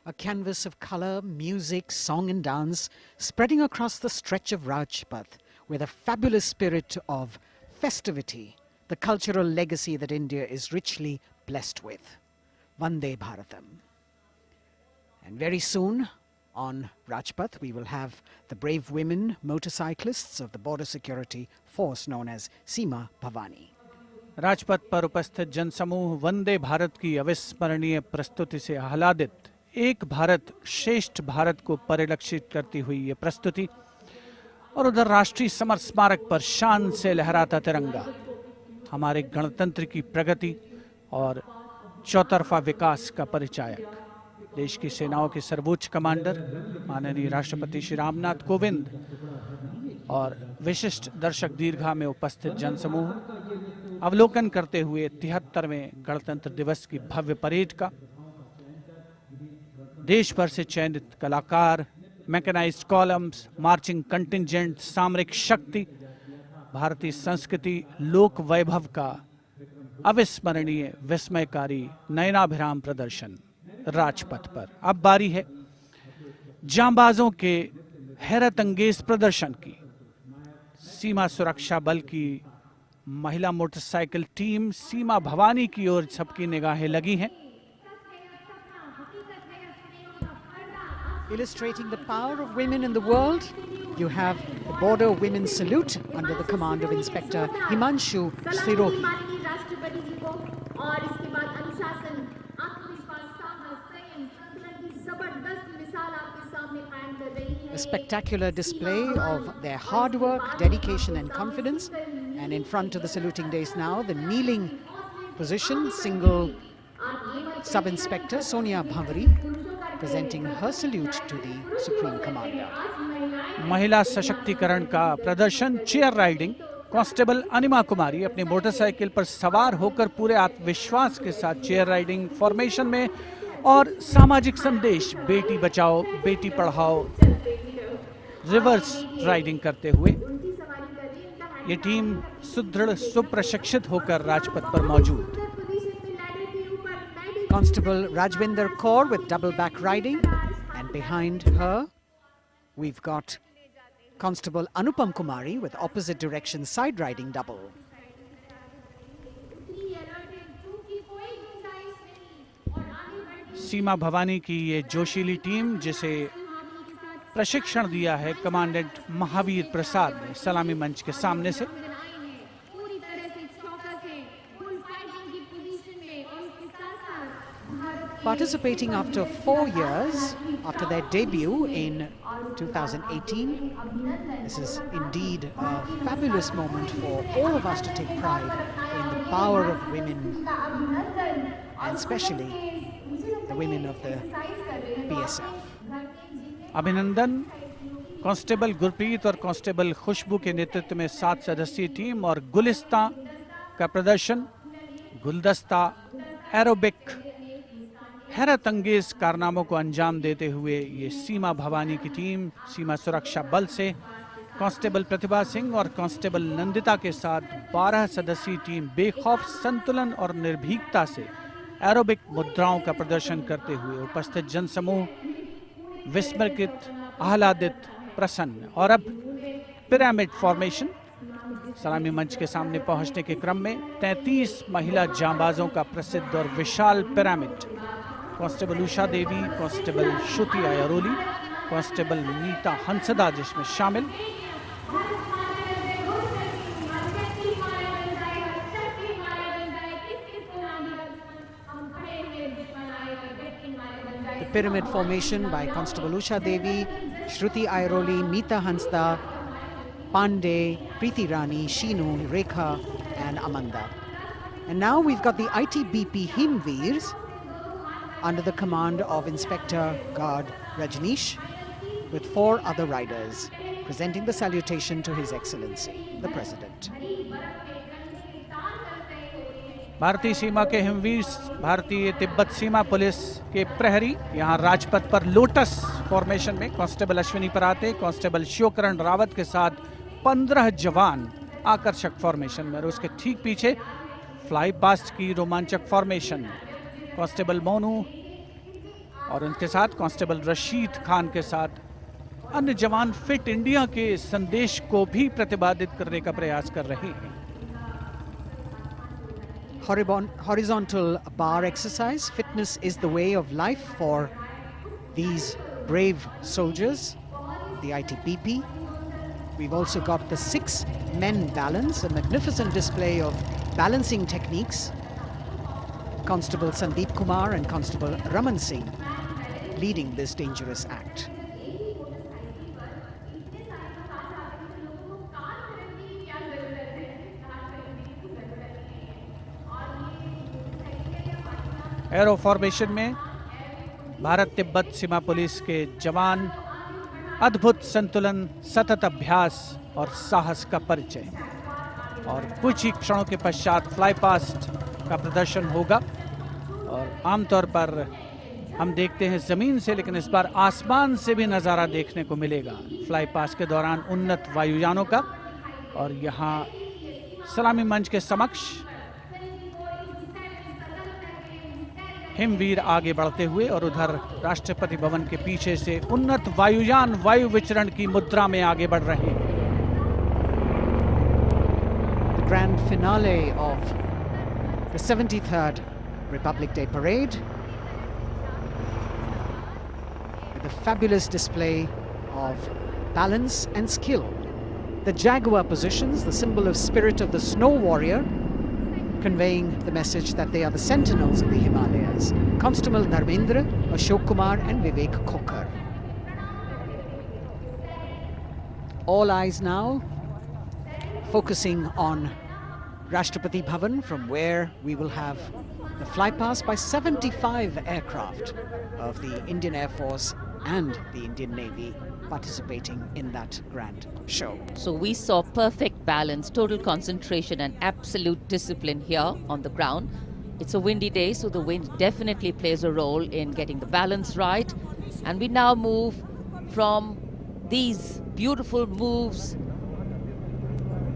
A canvas of colour, music, song and dance spreading across the stretch of Rajpath with a fabulous spirit of festivity, the cultural legacy that India is richly blessed with. Vande Bharatam. And very soon, On Rajpath, we will have the brave women motorcyclists of the border security force known as Seema Bhavani. Rajpath पर उपस्थित जनसमूह वंदे भारत की अविस्मरणीय प्रस्तुति से आह्लादित एक भारत श्रेष्ठ भारत को परिलक्षित करती हुई ये प्रस्तुति और उधर राष्ट्रीय समर स्मारक पर शान से लहराता तिरंगा हमारे गणतंत्र की प्रगति और चौतरफा विकास का परिचायक। देश की सेनाओं के सर्वोच्च कमांडर माननीय राष्ट्रपति श्री रामनाथ कोविंद और विशिष्ट दर्शक दीर्घा में उपस्थित जनसमूह अवलोकन करते हुए 73वें गणतंत्र दिवस की भव्य परेड का। देश भर से चयनित कलाकार, मैकेनाइज्ड कॉलम्स, मार्चिंग कंटिंजेंट, सामरिक शक्ति, भारतीय संस्कृति, लोक वैभव का अविस्मरणीय विस्मयकारी नयनाभिराम प्रदर्शन राजपथ पर। अब बारी है जांबाजों के हैरत अंगेज प्रदर्शन की। सीमा सुरक्षा बल की महिला मोटरसाइकिल टीम सीमा भवानी की ओर सबकी निगाहें लगी हैं। Illustrating the power of women in the world, you have the Border Women's Salute under the command of Inspector Himanshu Sirohi. A spectacular display of their hard work, dedication and confidence. And in front of the saluting days now, the kneeling position, single Sub-Inspector Sonia Bhavari presenting her salute to the Supreme Commander. महिला सशक्तिकरण का प्रदर्शन chair riding. Constable अनिमा कुमारी अपनी motorcycle पर सवार होकर पूरे आत्मविश्वास के साथ चेयर राइडिंग फॉर्मेशन में और सामाजिक संदेश बेटी बचाओ बेटी पढ़ाओ रिवर्स राइडिंग करते हुए ये टीम सुदृढ़ सुप्रशिक्षित होकर राजपथ पर मौजूद। Constable Rajvinder Kaur with double back riding, and behind her we've got Constable Anupam Kumari with opposite direction side riding double. सीमा भवानी की ये जोशीली टीम जिसे प्रशिक्षण दिया है कमांडेंट महावीर प्रसाद ने सलामी मंच के सामने से। Participating after 4 years after their debut in 2018, this is indeed a fabulous moment for all of us to take pride in the power of women and especially the women of the BSF. अभिनंदन constable Gurpreet और constable खुशबू के नेतृत्व में 7 सदस्यीय team और गुलिस्तां का प्रदर्शन, गुलदस्ता, एरोबिक, हैरत अंगेज कारनामों को अंजाम देते हुए ये सीमा भवानी की टीम सीमा सुरक्षा बल से कांस्टेबल प्रतिभा सिंह और कांस्टेबल नंदिता के साथ 12 सदस्यीय टीम बेखौफ संतुलन और निर्भीकता से एरोबिक मुद्राओं का प्रदर्शन करते हुए उपस्थित जनसमूह विस्मृत, आह्लादित, प्रसन्न। और अब पिरामिड फॉर्मेशन। सलामी मंच के सामने पहुंचने के क्रम में 33 महिला जांबाजों का प्रसिद्ध और विशाल पिरामिड कांस्टेबल उषा देवी, कांस्टेबल श्रुति आयरोली, कांस्टेबल नीता हंसदा जिसमें शामिल। The pyramid formation by Constable Usha Devi, Shruti Airoli, Meeta Hansda, Pandey, Preeti Rani, Sheenu, Rekha and Amanda. And now we've got the ITBP Himveers under the command of Inspector Guard Rajneesh with 4 other riders presenting the salutation to His Excellency, the President. भारतीय सीमा के हिमवीर, भारतीय तिब्बत सीमा police के प्रहरी यहाँ राजपथ पर lotus formation में constable Ashwini पराते, constable Shivkaran Rawat के साथ 15 जवान आकर्षक फॉर्मेशन में और उसके ठीक पीछे फ्लाई पास्ट की रोमांचक फॉर्मेशन कांस्टेबल मोनू और उनके साथ कांस्टेबल रशीद खान के साथ अन्य जवान फिट इंडिया के संदेश को भी प्रतिपादित करने का प्रयास कर रहे हैं। Horizontal bar exercise. Fitness is the way of life for these brave soldiers, the ITBP. We've also got the 6 men balance, a magnificent display of balancing techniques. Constable Sandeep Kumar and Constable Raman Singh leading this dangerous act. Arrow formation में भारत तिब्बत सीमा police के जवान अद्भुत संतुलन, सतत अभ्यास और साहस का परिचय। और कुछ ही क्षणों के पश्चात फ्लाई पास्ट का प्रदर्शन होगा। और आमतौर पर हम देखते हैं जमीन से, लेकिन इस बार आसमान से भी नज़ारा देखने को मिलेगा फ्लाई पास्ट के दौरान उन्नत वायुयानों का। और यहाँ सलामी मंच के समक्ष हिमवीर आगे बढ़ते हुए और उधर राष्ट्रपति भवन के पीछे से उन्नत वायुयान वायु विचरण की मुद्रा में आगे बढ़ रहे हैं। The grand finale of the 73rd Republic Day Parade with a fabulous display of balance and skill. The Jaguar positions, the symbol of spirit of the snow warrior, conveying the message that they are the sentinels of the Himalayas. Constable Dharmendra, Ashok Kumar and Vivek Khokar. All eyes now focusing on Rashtrapati Bhavan, from where we will have the flypast by 75 aircraft of the Indian Air Force and the Indian Navy participating in that grand show. So we saw perfect balance, total concentration and absolute discipline here on the ground. It's a windy day, so the wind definitely plays a role in getting the balance right. And we now move from these beautiful moves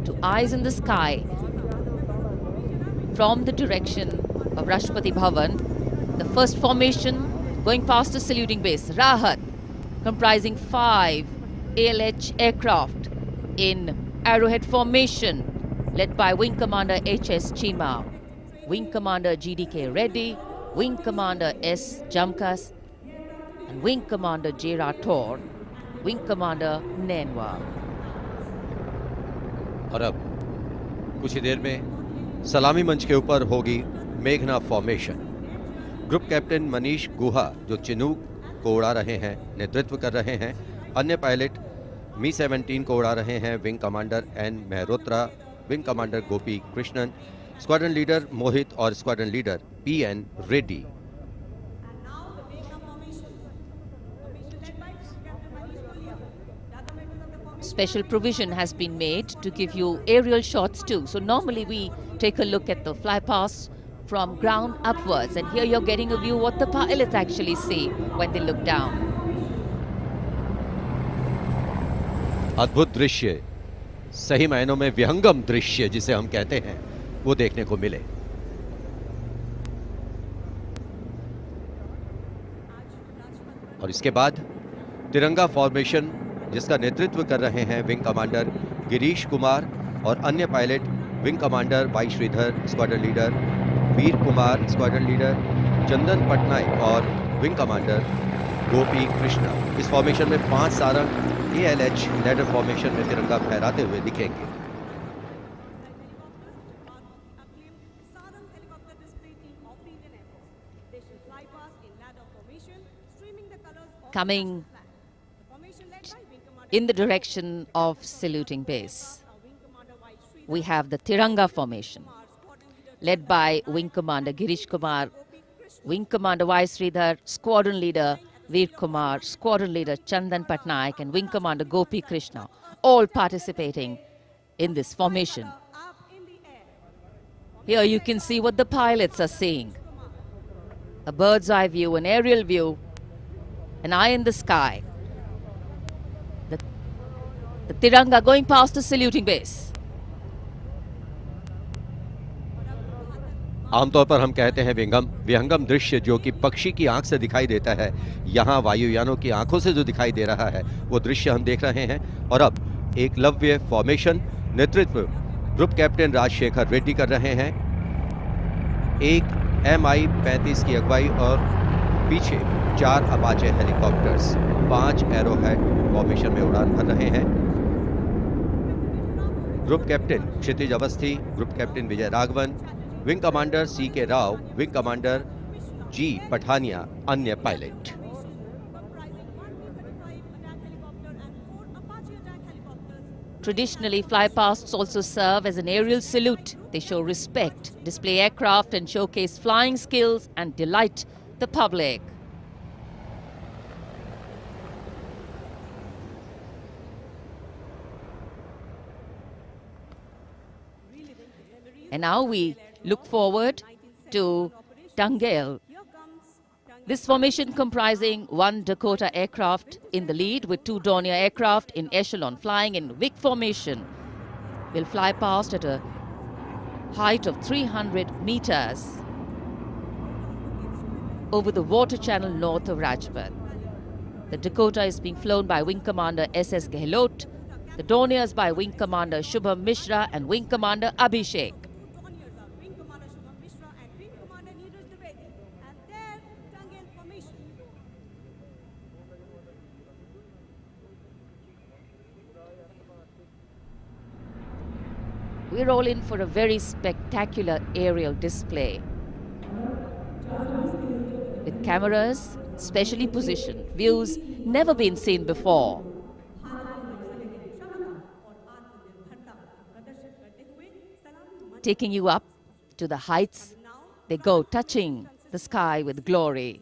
to eyes in the sky from the direction of Rashtrapati Bhavan. The first formation going past the saluting base, Rahat, comprising 5 ALH aircraft in Arrowhead Formation, led by Wing Commander H.S. Chima, Wing Commander G.D.K. Reddy, Wing Commander S. Jamkas, and Wing Commander J. Rathore, Wing Commander Nenwa. और अब कुछ ही देर में सलामी मंच के ऊपर होगी मेघना फॉर्मेशन। ग्रुप कैप्टन मनीष गुहा, जो चिनूक को उड़ा रहे हैं, नेतृत्व कर रहे हैं। अन्य पायलट मी-17 को उड़ा रहे हैं wing commander N Mehrotra, wing commander Gopi Krishnan, squadron leader Mohit और squadron leader P N. Reddy. Special provision has been made to give you aerial shots too. So normally we take a look at the fly past from ground upwards, and here you're getting a view what the pilots actually see when they look down. अद्भुत दृश्य, सही मायनों में विहंगम दृश्य जिसे हम कहते हैं, वो देखने को मिले। और इसके बाद तिरंगा फॉर्मेशन, जिसका नेतृत्व कर रहे हैं विंग कमांडर गिरीश कुमार और अन्य pilot wing commander Y Sridhar, squadron leader Veer Kumar, squadron leader Chandan Patnaik और विंग कमांडर गोपी कृष्णा। इस फॉर्मेशन में 5 सारंग ALH लैडर फॉर्मेशन में तिरंगा फहराते हुए दिखेंगे। Coming in the direction of saluting base, we have the Tiranga Formation, led by Wing Commander Girish Kumar, Wing Commander Y. Sridhar, Squadron Leader Veer Kumar, Squadron Leader Chandan Patnaik, and Wing Commander Gopi Krishna, all participating in this formation. Here you can see what the pilots are seeing. A bird's eye view, an aerial view, an eye in the sky. The Tiranga going past the saluting base. आमतौर पर हम कहते हैं विहंगम दृश्य, जो कि पक्षी की आंख से दिखाई देता है। यहाँ वायुयानों की आंखों से जो दिखाई दे रहा है, वो दृश्य हम देख रहे हैं। और अब एकलव्य फॉर्मेशन, नेतृत्व ग्रुप कैप्टन राजशेखर रेड्डी कर रहे हैं। एक MI-35 की अगुवाई और पीछे 4 अपाचे हेलीकॉप्टर्स। 5 एरोहेड फॉर्मेशन में उड़ान भर रहे हैं। Group captain Kshitij Awasthi, group captain Vijay Raghavan, wing commander C.K. Rao, wing commander G. Pathania, अन्य pilot. Traditionally, flypasts also serve as an aerial salute. They show respect, display aircraft and showcase flying skills and delight the public. And now we look forward to Tangel. This formation comprising 1 Dakota aircraft in the lead with 2 Dornier aircraft in echelon flying in Vijay Formation will fly past at a height of 300 meters over the water channel north of Rajpath. The Dakota is being flown by Wing Commander S.S. Gehlot, the Dorniers by Wing Commander Shubham Mishra and Wing Commander Abhishek. We're all in for a very spectacular aerial display with cameras specially positioned, views never been seen before. Taking you up to the heights, they go, touching the sky with glory.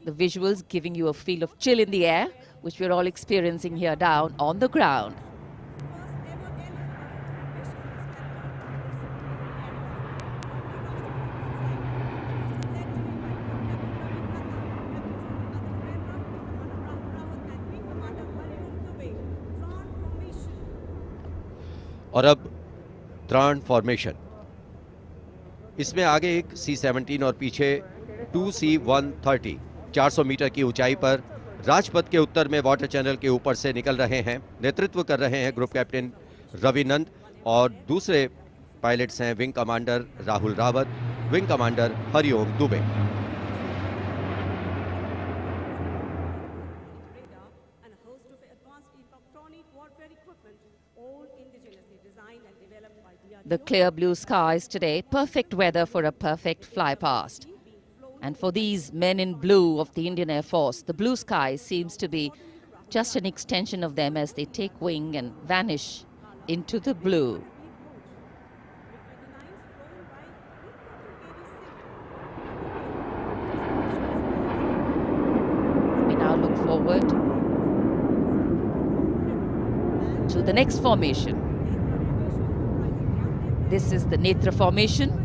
The visuals giving you a feel of chill in the air, which we're all experiencing here down on the ground. और अब त्राण formation, इसमें आगे एक C-17 और पीछे 2 C-130 400 metre की ऊंचाई पर राजपथ के उत्तर में वाटर चैनल के ऊपर से निकल रहे हैं। नेतृत्व कर रहे हैं ग्रुप कैप्टन रविनंद और दूसरे पायलट्स हैं wing commander Rahul Rawat, wing commander Hariom Dubey. The clear blue skies today, perfect weather for a perfect fly past. And for these men in blue of the Indian Air Force, the blue sky seems to be just an extension of them as they take wing and vanish into the blue. We now look forward to the next formation. This is the Netra Formation.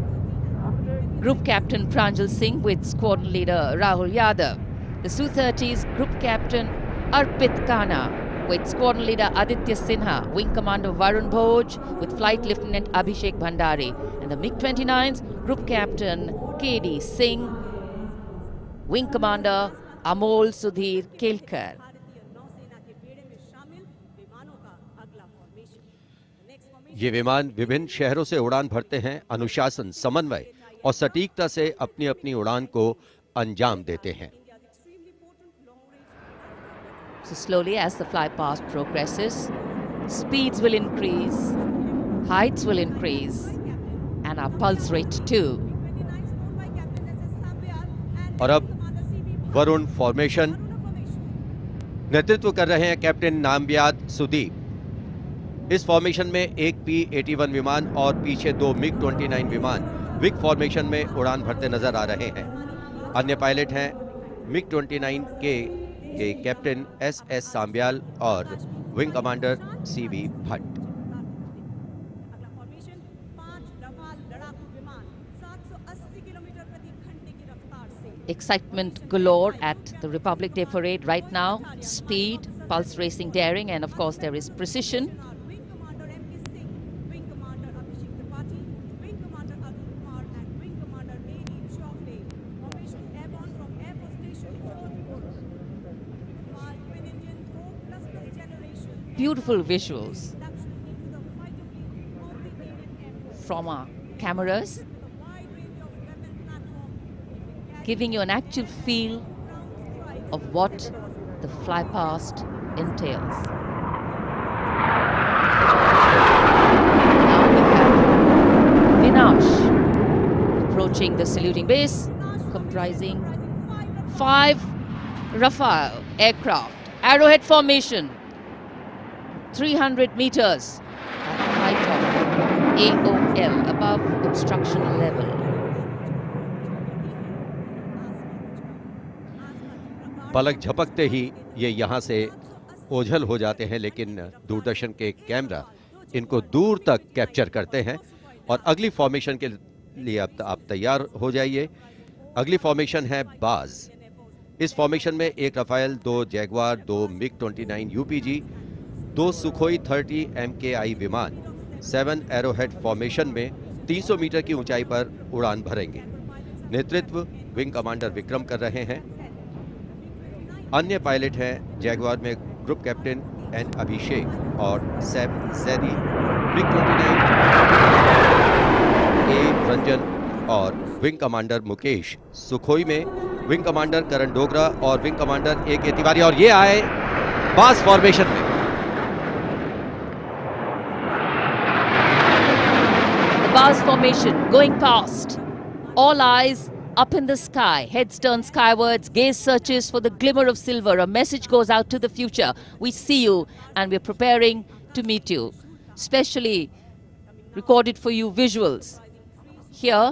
Group Captain Pranjal Singh with Squadron Leader Rahul Yadav. The Su-30's Group Captain Arpit Khanna with Squadron Leader Aditya Sinha, Wing Commander Varun Bhoj with Flight Lieutenant Abhishek Bhandari, and the MiG-29's Group Captain K.D. Singh, Wing Commander Amol Sudhir Kelkar. ये विमान विभिन्न शहरों से उड़ान भरते हैं, अनुशासन, समन्वय और सटीकता से अपनी अपनी उड़ान को अंजाम देते हैं। So slowly as the fly past progresses, speeds will increase, heights will increase, and our pulse rate too. और अब वरुण फॉर्मेशन, नेतृत्व कर रहे हैं कैप्टन नामबियाद सुदीप। इस फॉर्मेशन में एक P-81 विमान और पीछे 2 MiG-29 विमान विग फॉर्मेशन में उड़ान भरते नजर आ रहे हैं। अन्य पायलट हैं MiG-29 के कैप्टन S.S. सांब्याल और wing commander C.V. Bhatt. Excitement galore at the Republic Day Parade right now. Speed, pulse racing daring, and of course there is precision. Beautiful visuals from our cameras, giving you an actual feel of what the fly past entails. Now we have Vinash approaching the saluting base, comprising 5 Rafale aircraft, Arrowhead Formation, 300 meters at the height of AOL, above obstruction level. पलक झपकते ही ये यहाँ से ओझल हो जाते हैं, लेकिन दूरदर्शन के कैमरा इनको दूर तक कैप्चर करते हैं। और अगली फॉर्मेशन के लिए अब आप तैयार हो जाइए। अगली फॉर्मेशन है बाज। इस फॉर्मेशन में 1 रफाल, 2 जैगवार, 2 मिग-29 यूपीजी, 2 सुखोई 30 MKI विमान 7 एरोहेड फॉर्मेशन में 300 मीटर की ऊंचाई पर उड़ान भरेंगे। नेतृत्व विंग कमांडर विक्रम कर रहे हैं। अन्य पायलट हैं जैगवार में ग्रुप कैप्टन एन अभिषेक और सैफ जैदी, मिग-29 ए रंजन और विंग कमांडर मुकेश, सुखोई में विंग कमांडर करण डोगरा और विंग कमांडर ए के तिवारी। और ये आए बाज फॉर्मेशन में। The Baz formation going past. All eyes up in the sky, heads turned skywards, gaze searches for the glimmer of silver. A message goes out to the future. We see you and we're preparing to meet you. Specially recorded for you visuals. Here,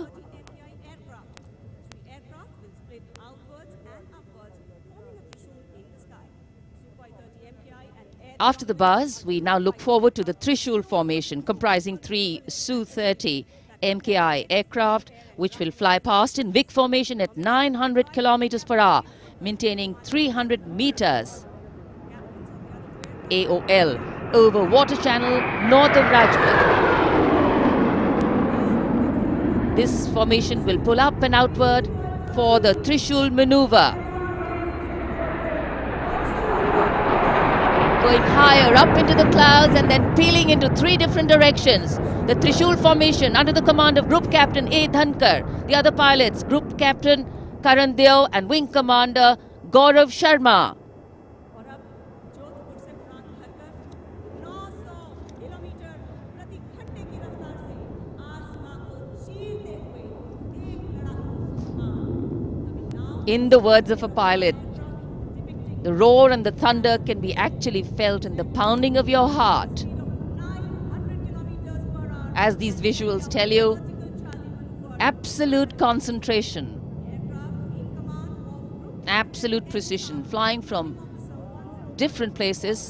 after the Baz, we now look forward to the Trishul formation, comprising 3 Su-30 MKI aircraft, which will fly past in Vig formation at 900 kilometers per hour, maintaining 300 meters AOL over water channel north of Rajput. This formation will pull up and outward for the Trishul maneuver. Going higher up into the clouds and then peeling into 3 different directions. The Trishul formation under the command of Group Captain A. Dhankar. The other pilots, Group Captain Karan Deo and Wing Commander Gaurav Sharma. In the words of a pilot, the roar and the thunder can be actually felt in the pounding of your heart. As these visuals tell you, absolute concentration, absolute precision, flying from different places,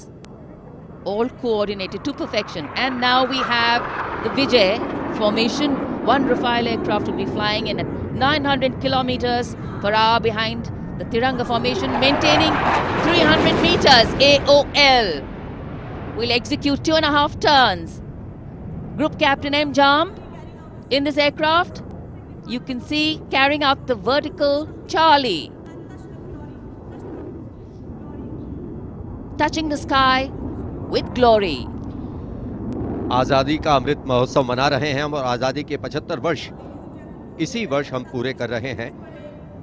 all coordinated to perfection. And now we have the Vijay Formation. 1 Rafale aircraft will be flying in at 900 kilometers per hour behind the Tiranga Formation, maintaining 300 meters AOL. We'll execute 2.5 turns. Group Captain M. Jam in this aircraft, you can see carrying out the vertical Charlie. Touching the sky with glory. आज़ादी का अमृत महोत्सव मना रहे हैं हम, और आज़ादी के 75 वर्ष इसी वर्ष हम पूरे कर रहे हैं।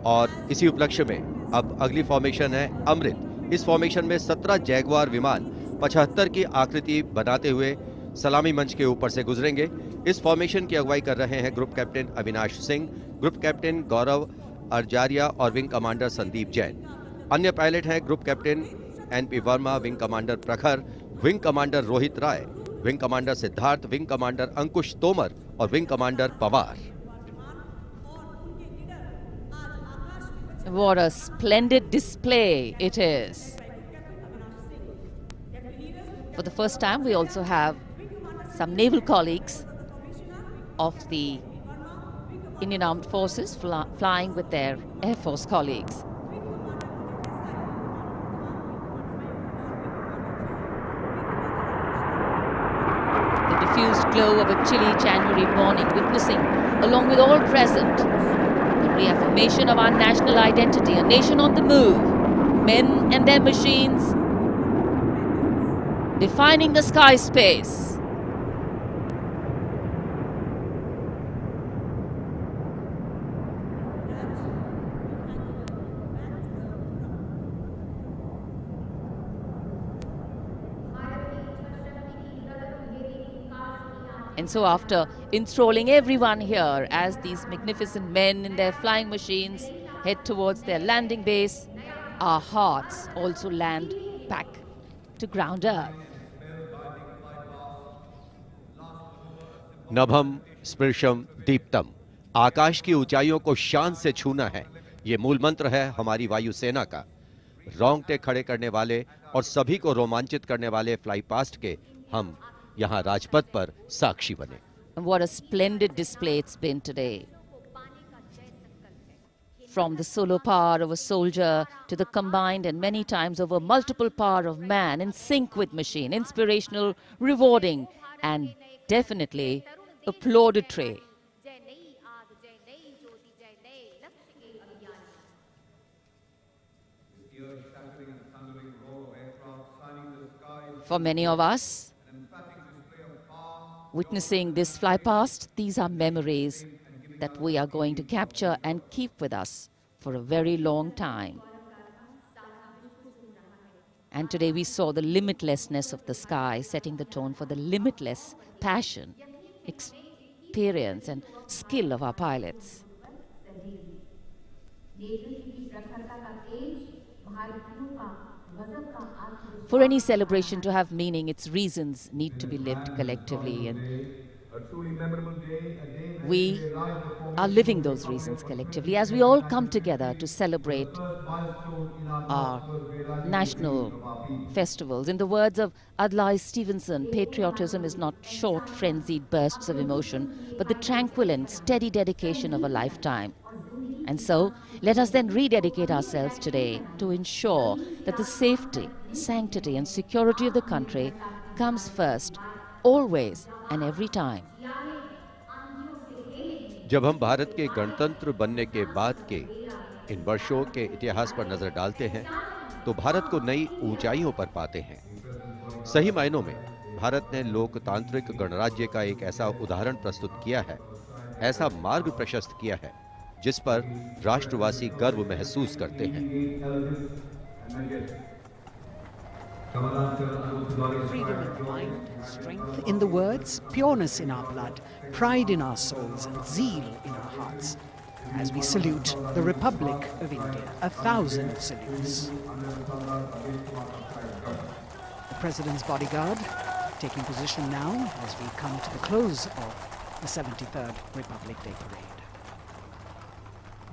और इसी उपलक्ष्य में अब अगली फॉर्मेशन है अमृत। इस फॉर्मेशन में 17 जैगवार विमान 75 की आकृति बनाते हुए सलामी मंच के ऊपर से गुजरेंगे। इस फॉर्मेशन की अगुवाई कर रहे हैं group captain Avinash Singh, group captain Gaurav Arjaria और विंग कमांडर संदीप जैन। अन्य पायलट हैं group captain NP Verma, wing commander Prakhar, wing commander Rohit Rai, wing commander Siddharth, wing commander Ankush Tomar और wing commander Pawar. What a splendid display it is. For the first time, we also have some naval colleagues of the Indian Armed Forces flying with their Air Force colleagues. The diffused glow of a chilly January morning, witnessing, along with all present, the reaffirmation of our national identity, a nation on the move, men and their machines, defining the sky space. And so after enthralling everyone here as these magnificent men in their flying machines head towards their landing base, our hearts also land back to ground earth. नभम स्पर्शम Deeptam, आकाश की ऊंचाइयों को शान से छूना है, ये मूल मंत्र है हमारी वायुसेना का। रोंगटे खड़े करने वाले और सभी को रोमांचित करने वाले फ्लाई पास्ट के हम यहाँ राजपथ पर साक्षी बने। And what a splendid display it's been today. From the solo power of a soldier to the combined and many times over multiple power of man in sync with machine, inspirational, rewarding, and definitely applauditory. For many of us, witnessing this fly past, these are memories that we are going to capture and keep with us for a very long time. And today we saw the limitlessness of the sky, setting the tone for the limitless passion, experience and skill of our pilots. For any celebration to have meaning, its reasons need to be lived collectively, and we are living those reasons collectively as we all come together to celebrate our national festivals. In the words of Adlai Stevenson, patriotism is not short, frenzied bursts of emotion, but the tranquil and steady dedication of a lifetime. And so, let us then rededicate ourselves today to ensure that the safety, sanctity and security of the country comes first, always and every time. जब हम भारत के गणतंत्र बनने के बाद के इन वर्षों के इतिहास पर नजर डालते हैं, तो भारत को नई ऊंचाइयों पर पाते हैं। सही मायनों में भारत ने लोकतांत्रिक गणराज्य का एक ऐसा उदाहरण प्रस्तुत किया है, ऐसा मार्ग प्रशस्त किया है, जिस पर राष्ट्रवासी गर्व महसूस करते हैं। Freedom in mind, strength in the words, pureness in our blood, pride in our souls, and zeal in our hearts. As we salute the Republic of India, 1,000 salutes. The President's bodyguard taking position now as we come to the close of the 73rd Republic Day Parade.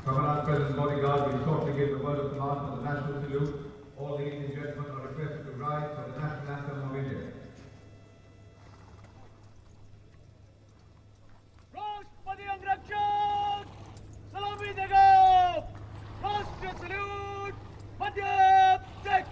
Commander President's bodyguard will shortly give the word of command for the national salute. All ladies and gentlemen are requested to rise for the national anthem of India. राष्ट्रपति अंगरक्षक सलामी देगा। राष्ट्रीय salute मध्य चेक।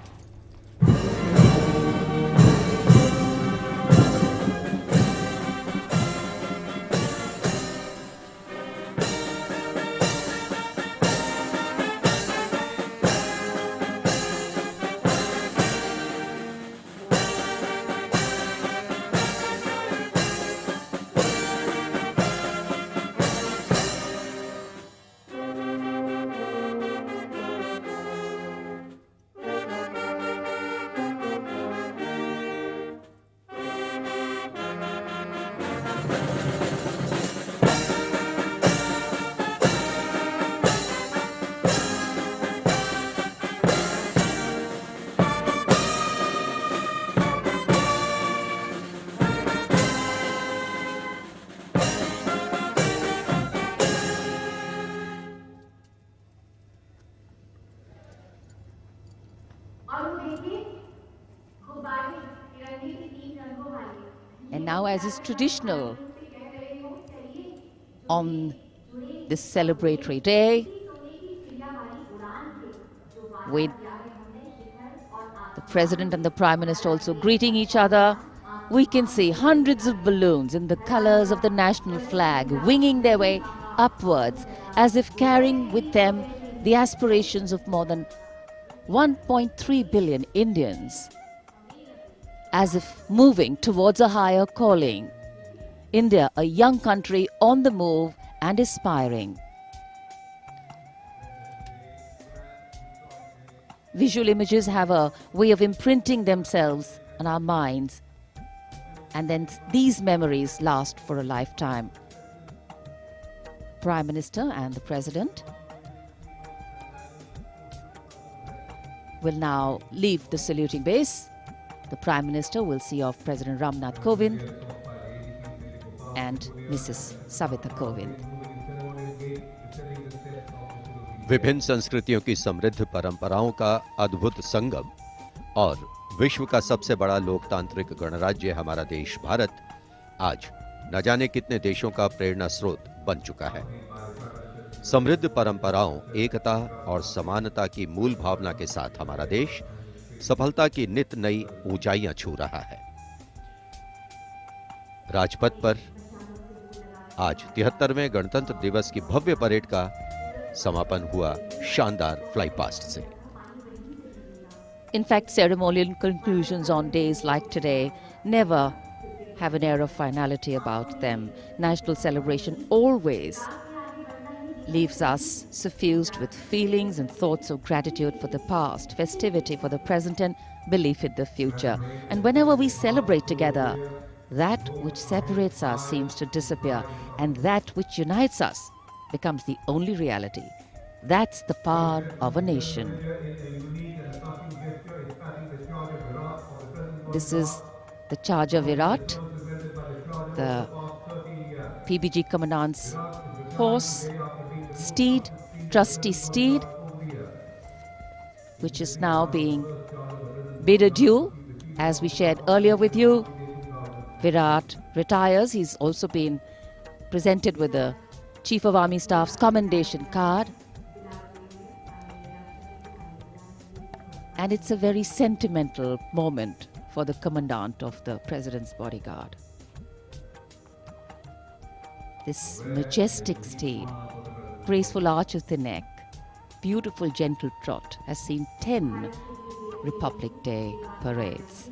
And now, as is traditional on this celebratory day, with the President and the Prime Minister also greeting each other, we can see hundreds of balloons in the colors of the national flag winging their way upwards, as if carrying with them the aspirations of more than 1.3 billion Indians, as if moving towards a higher calling. India, a young country on the move and aspiring. Visual images have a way of imprinting themselves on our minds And then these memories last for a lifetime. Prime Minister and the President will now leave the saluting base. The Prime Minister will see off President Ramnath Kovind and Mrs. Savita Kovind. विभिन्न संस्कृतियों की समृद्ध परंपराओं का अद्भुत संगम और विश्व का सबसे बड़ा लोकतांत्रिक गणराज्य हमारा देश भारत आज न जाने कितने देशों का प्रेरणा स्रोत बन चुका है। समृद्ध परंपराओं, एकता और समानता की मूल भावना के साथ हमारा देश सफलता की नित नई ऊंचाइयां छू रहा है। राजपथ पर आज 73वें गणतंत्र दिवस की भव्य परेड का समापन हुआ शानदार फ्लाई पास्ट से। In fact, ceremonial conclusions on days like today never have an air of finality about them. National celebration always leaves us suffused with feelings and thoughts of gratitude for the past, festivity for the present, and belief in the future. And whenever we celebrate together, that which separates us seems to disappear, and that which unites us becomes the only reality. That's the power of a nation. This is the charge of Virat, the PBG Commandant's horse, steed, trusty steed, which is now being bid adieu. As we shared earlier with you, Virat retires. He's also been presented with the Chief of Army Staff's commendation card. And it's a very sentimental moment for the commandant of the President's bodyguard. This majestic steed, graceful arch of the neck, beautiful gentle trot, has seen 10 Republic Day parades.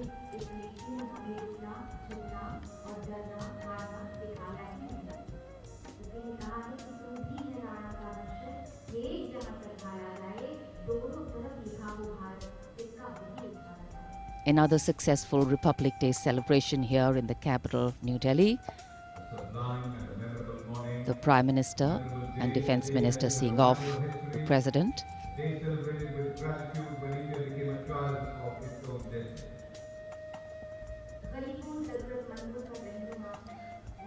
Another successful Republic Day celebration here in the capital, New Delhi. The Prime Minister and Defence Minister seeing off the President.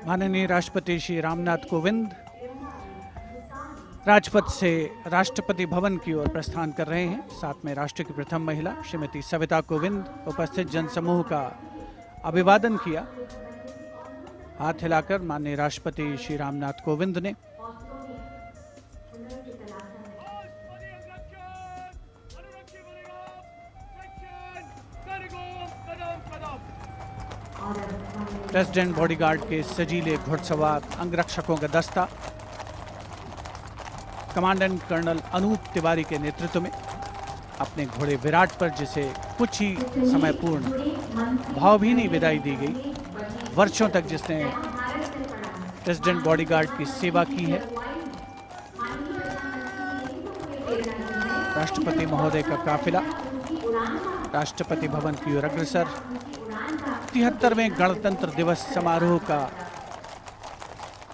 माननीय राष्ट्रपति श्री रामनाथ कोविंद राजपथ से राष्ट्रपति भवन की ओर प्रस्थान कर रहे हैं। साथ में राष्ट्र की प्रथम महिला श्रीमती सविता कोविंद उपस्थित जनसमूह का अभिवादन किया। हाथ हिलाकर माननीय राष्ट्रपति श्री रामनाथ कोविंद ने प्रेसिडेंट बॉडीगार्ड के सजीले घुड़सवार अंगरक्षकों का दस्ता कमांडेंट कर्नल अनूप तिवारी के नेतृत्व में अपने घोड़े विराट पर, जिसे कुछ ही समय पूर्ण भावभीनी विदाई दी गई। वर्षों तक जिसने प्रेसिडेंट बॉडीगार्ड की सेवा की है, राष्ट्रपति महोदय का काफिला राष्ट्रपति भवन की ओर अग्रसर 73वें गणतंत्र दिवस समारोह का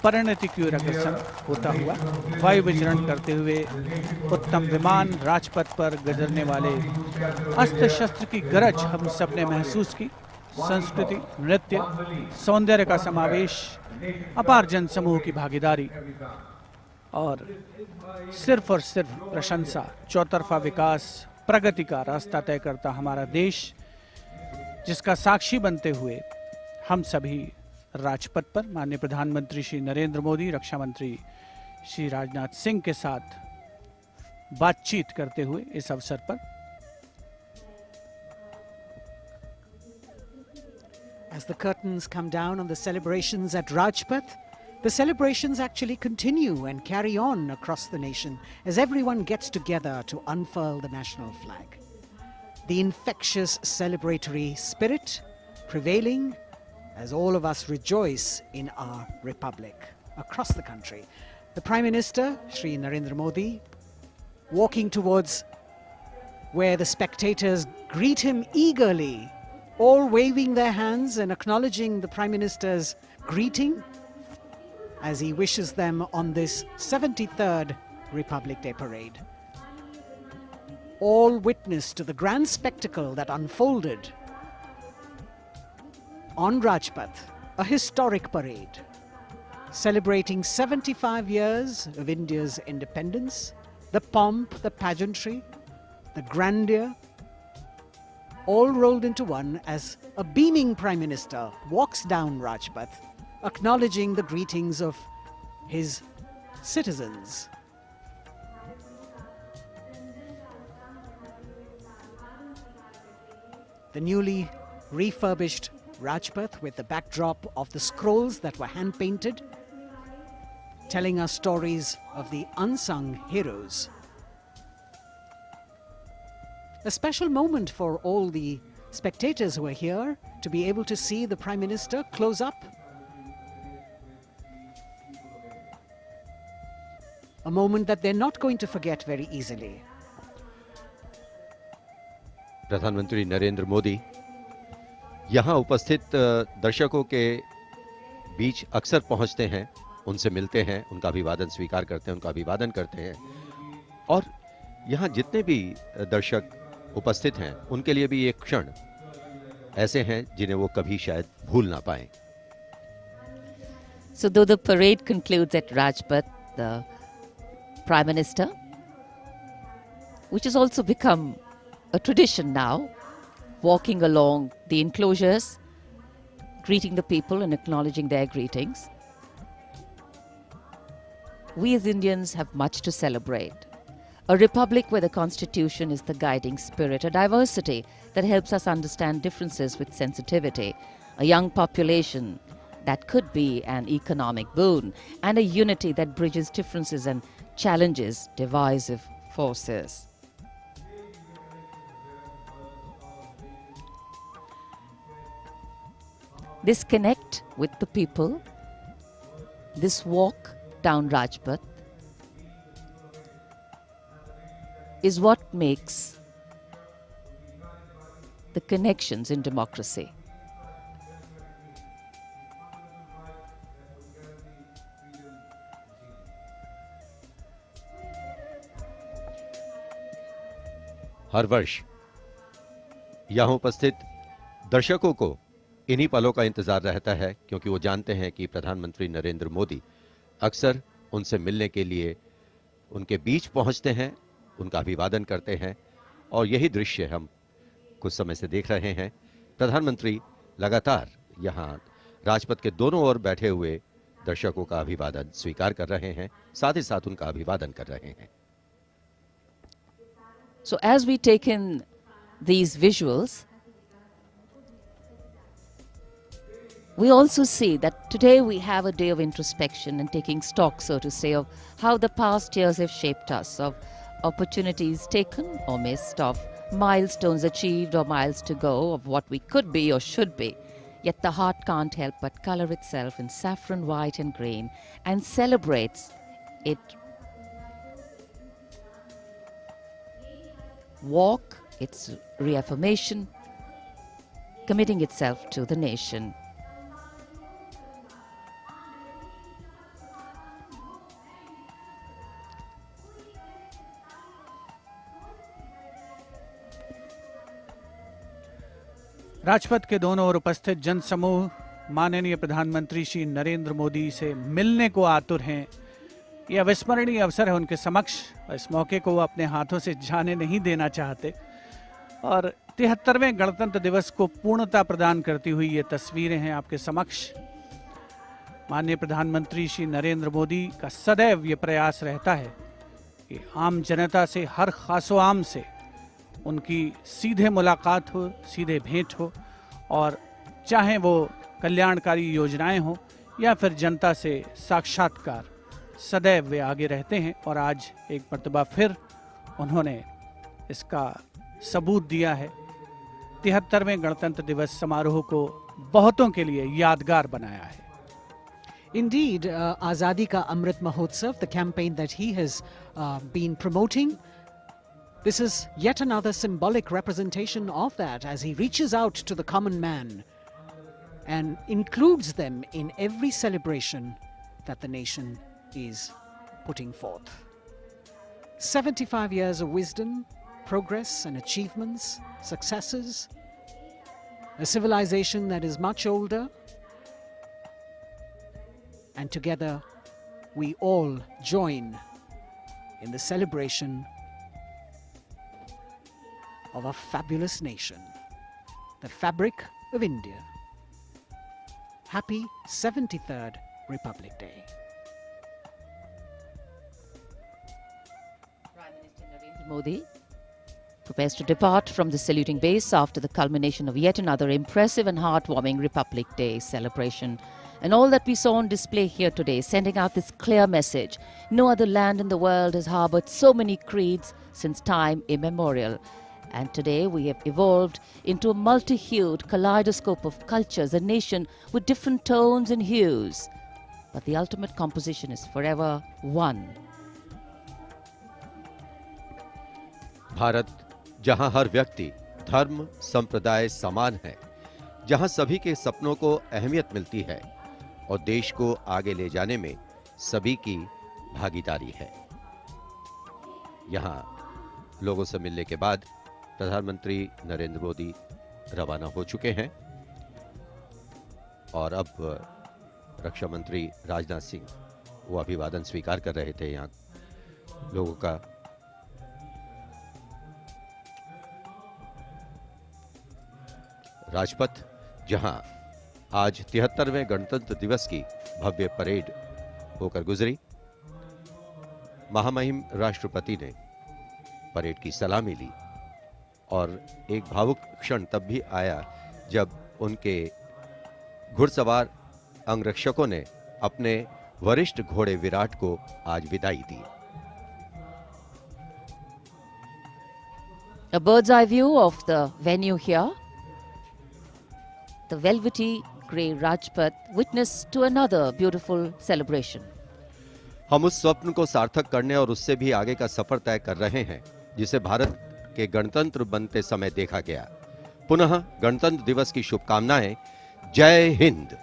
परिणति की ओर अग्रसर होता हुआ वायु विचरण करते हुए उत्तम विमान राजपथ पर गुजरने वाले अस्त्र शस्त्र की गरज हम सब ने महसूस की। संस्कृति, नृत्य, सौंदर्य का समावेश, अपार जन समूह की भागीदारी और सिर्फ प्रशंसा, चौतरफा विकास, प्रगति का रास्ता तय करता हमारा देश, जिसका साक्षी बनते हुए हम सभी राजपथ पर माननीय प्रधानमंत्री श्री नरेंद्र मोदी, रक्षा मंत्री श्री राजनाथ सिंह के साथ बातचीत करते हुए इस अवसर पर As the curtains come down on the celebrations at Rajpath, the celebrations actually continue and carry on across the nation as everyone gets together to unfurl the national flag. The infectious celebratory spirit prevailing as all of us rejoice in our republic across the country. The Prime Minister, Shri Narendra Modi, walking towards where the spectators greet him eagerly all waving their hands and acknowledging the Prime Minister's greeting as he wishes them on this 73rd Republic Day parade. All witness to the grand spectacle that unfolded on Rajpath, a historic parade celebrating 75 years of India's independence, the pomp, the pageantry, the grandeur, all rolled into one as a beaming Prime Minister walks down Rajpath, acknowledging the greetings of his citizens. The newly refurbished Rajpath with the backdrop of the scrolls that were hand-painted, telling us stories of the unsung heroes. A special moment for all the spectators who are here to be able to see the Prime Minister close up. A moment that they're not going to forget very easily. प्रधानमंत्री नरेंद्र मोदी यहाँ उपस्थित दर्शकों के बीच अक्सर पहुंचते हैं, उनसे मिलते हैं, उनका अभिवादन स्वीकार करते हैं, उनका अभिवादन करते हैं और यहाँ जितने भी दर्शक उपस्थित हैं उनके लिए भी एक क्षण ऐसे हैं जिन्हें वो कभी शायद भूल ना पाएं। So though the parade concludes at Rajpath, the Prime Minister, which has also become a tradition now, walking along the enclosures, greeting the people and acknowledging their greetings. We as Indians have much to celebrate. A republic where the Constitution is the guiding spirit, a diversity that helps us understand differences with sensitivity, a young population that could be an economic boon, and a unity that bridges differences and challenges divisive forces. This connect with the people, this walk down Rajpath, is what makes the connections in democracy. हर वर्ष यहाँ उपस्थित दर्शकों को इन्हीं पलों का इंतजार रहता है क्योंकि वो जानते हैं कि प्रधानमंत्री नरेंद्र मोदी अक्सर उनसे मिलने के लिए उनके बीच पहुंचते हैं, उनका अभिवादन करते हैं और यही दृश्य हम कुछ समय से देख रहे हैं। प्रधानमंत्री लगातार यहाँ राजपथ के दोनों ओर बैठे हुए दर्शकों का अभिवादन स्वीकार कर रहे हैं, साथ ही साथ उनका अभिवादन कर रहे हैं। So as we take in these visuals, we also see that today we have a day of introspection and taking stock, so to say, of how the past years have shaped us, of opportunities taken or missed, of milestones achieved or miles to go, of what we could be or should be. Yet the heart can't help but color itself in saffron, white and green and celebrates it. Walk, its reaffirmation, committing itself to the nation. Rajpath के दोनों ओर उपस्थित जनसमूह माननीय प्रधानमंत्री श्री नरेंद्र मोदी से मिलने को आतुर हैं। यह अविस्मरणीय अवसर है उनके समक्ष। इस मौके को वो अपने हाथों से जाने नहीं देना चाहते और 73वें गणतंत्र दिवस को पूर्णता प्रदान करती हुई ये तस्वीरें हैं आपके समक्ष। माननीय प्रधानमंत्री श्री नरेंद्र मोदी का सदैव ये प्रयास रहता है कि आम जनता से, हर खासो आम से उनकी सीधे मुलाकात हो, सीधे भेंट हो और चाहे वो कल्याणकारी योजनाएं हो या फिर जनता से साक्षात्कार, सदैव वे आगे रहते हैं और आज एक मर्तबा फिर उन्होंने इसका सबूत दिया है। 73वें गणतंत्र दिवस समारोह को बहुतों के लिए यादगार बनाया है। Indeed, Azadi Ka Amrit Mahotsav, the campaign that he has been promoting, This is yet another symbolic representation of that as he reaches out to the common man and includes them in every celebration that the nation is putting forth. 75 years of wisdom, progress and achievements, successes, a civilization that is much older, and together we all join in the celebration of a fabulous nation, the fabric of India. Happy 73rd Republic Day. Prime Minister Narendra Modi prepares to depart from the saluting base after the culmination of yet another impressive and heartwarming Republic Day celebration. And all that we saw on display here today, sending out this clear message: no other land in the world has harbored so many creeds since time immemorial. And today we have evolved into a multi-hued kaleidoscope of cultures, a nation with different tones and hues. But the ultimate composition is forever one. Bharat जहां हर व्यक्ति, धर्म, संप्रदाय समान है, जहां सभी के सपनों को अहमियत मिलती है और देश को आगे ले जाने में सभी की भागीदारी है। यहां लोगों से मिलने के बाद प्रधानमंत्री नरेंद्र मोदी रवाना हो चुके हैं और अब रक्षा मंत्री राजनाथ सिंह वो अभिवादन स्वीकार कर रहे थे यहां लोगों का। राजपथ जहां आज 73वें गणतंत्र दिवस की भव्य परेड होकर गुजरी, महामहिम राष्ट्रपति ने परेड की सलामी ली और एक भावुक क्षण तब भी आया जब उनके घुड़सवार अंगरक्षकों ने अपने वरिष्ठ घोड़े विराट को आज विदाई दी। A bird's eye view of the venue here. The velvety grey Rajpath witness to another beautiful celebration. हम उस स्वप्न को सार्थक करने और उससे भी आगे का सफर तय कर रहे हैं जिसे भारत के गणतंत्र बनते समय देखा गया। पुनः गणतंत्र दिवस की शुभकामनाएं। जय हिंद।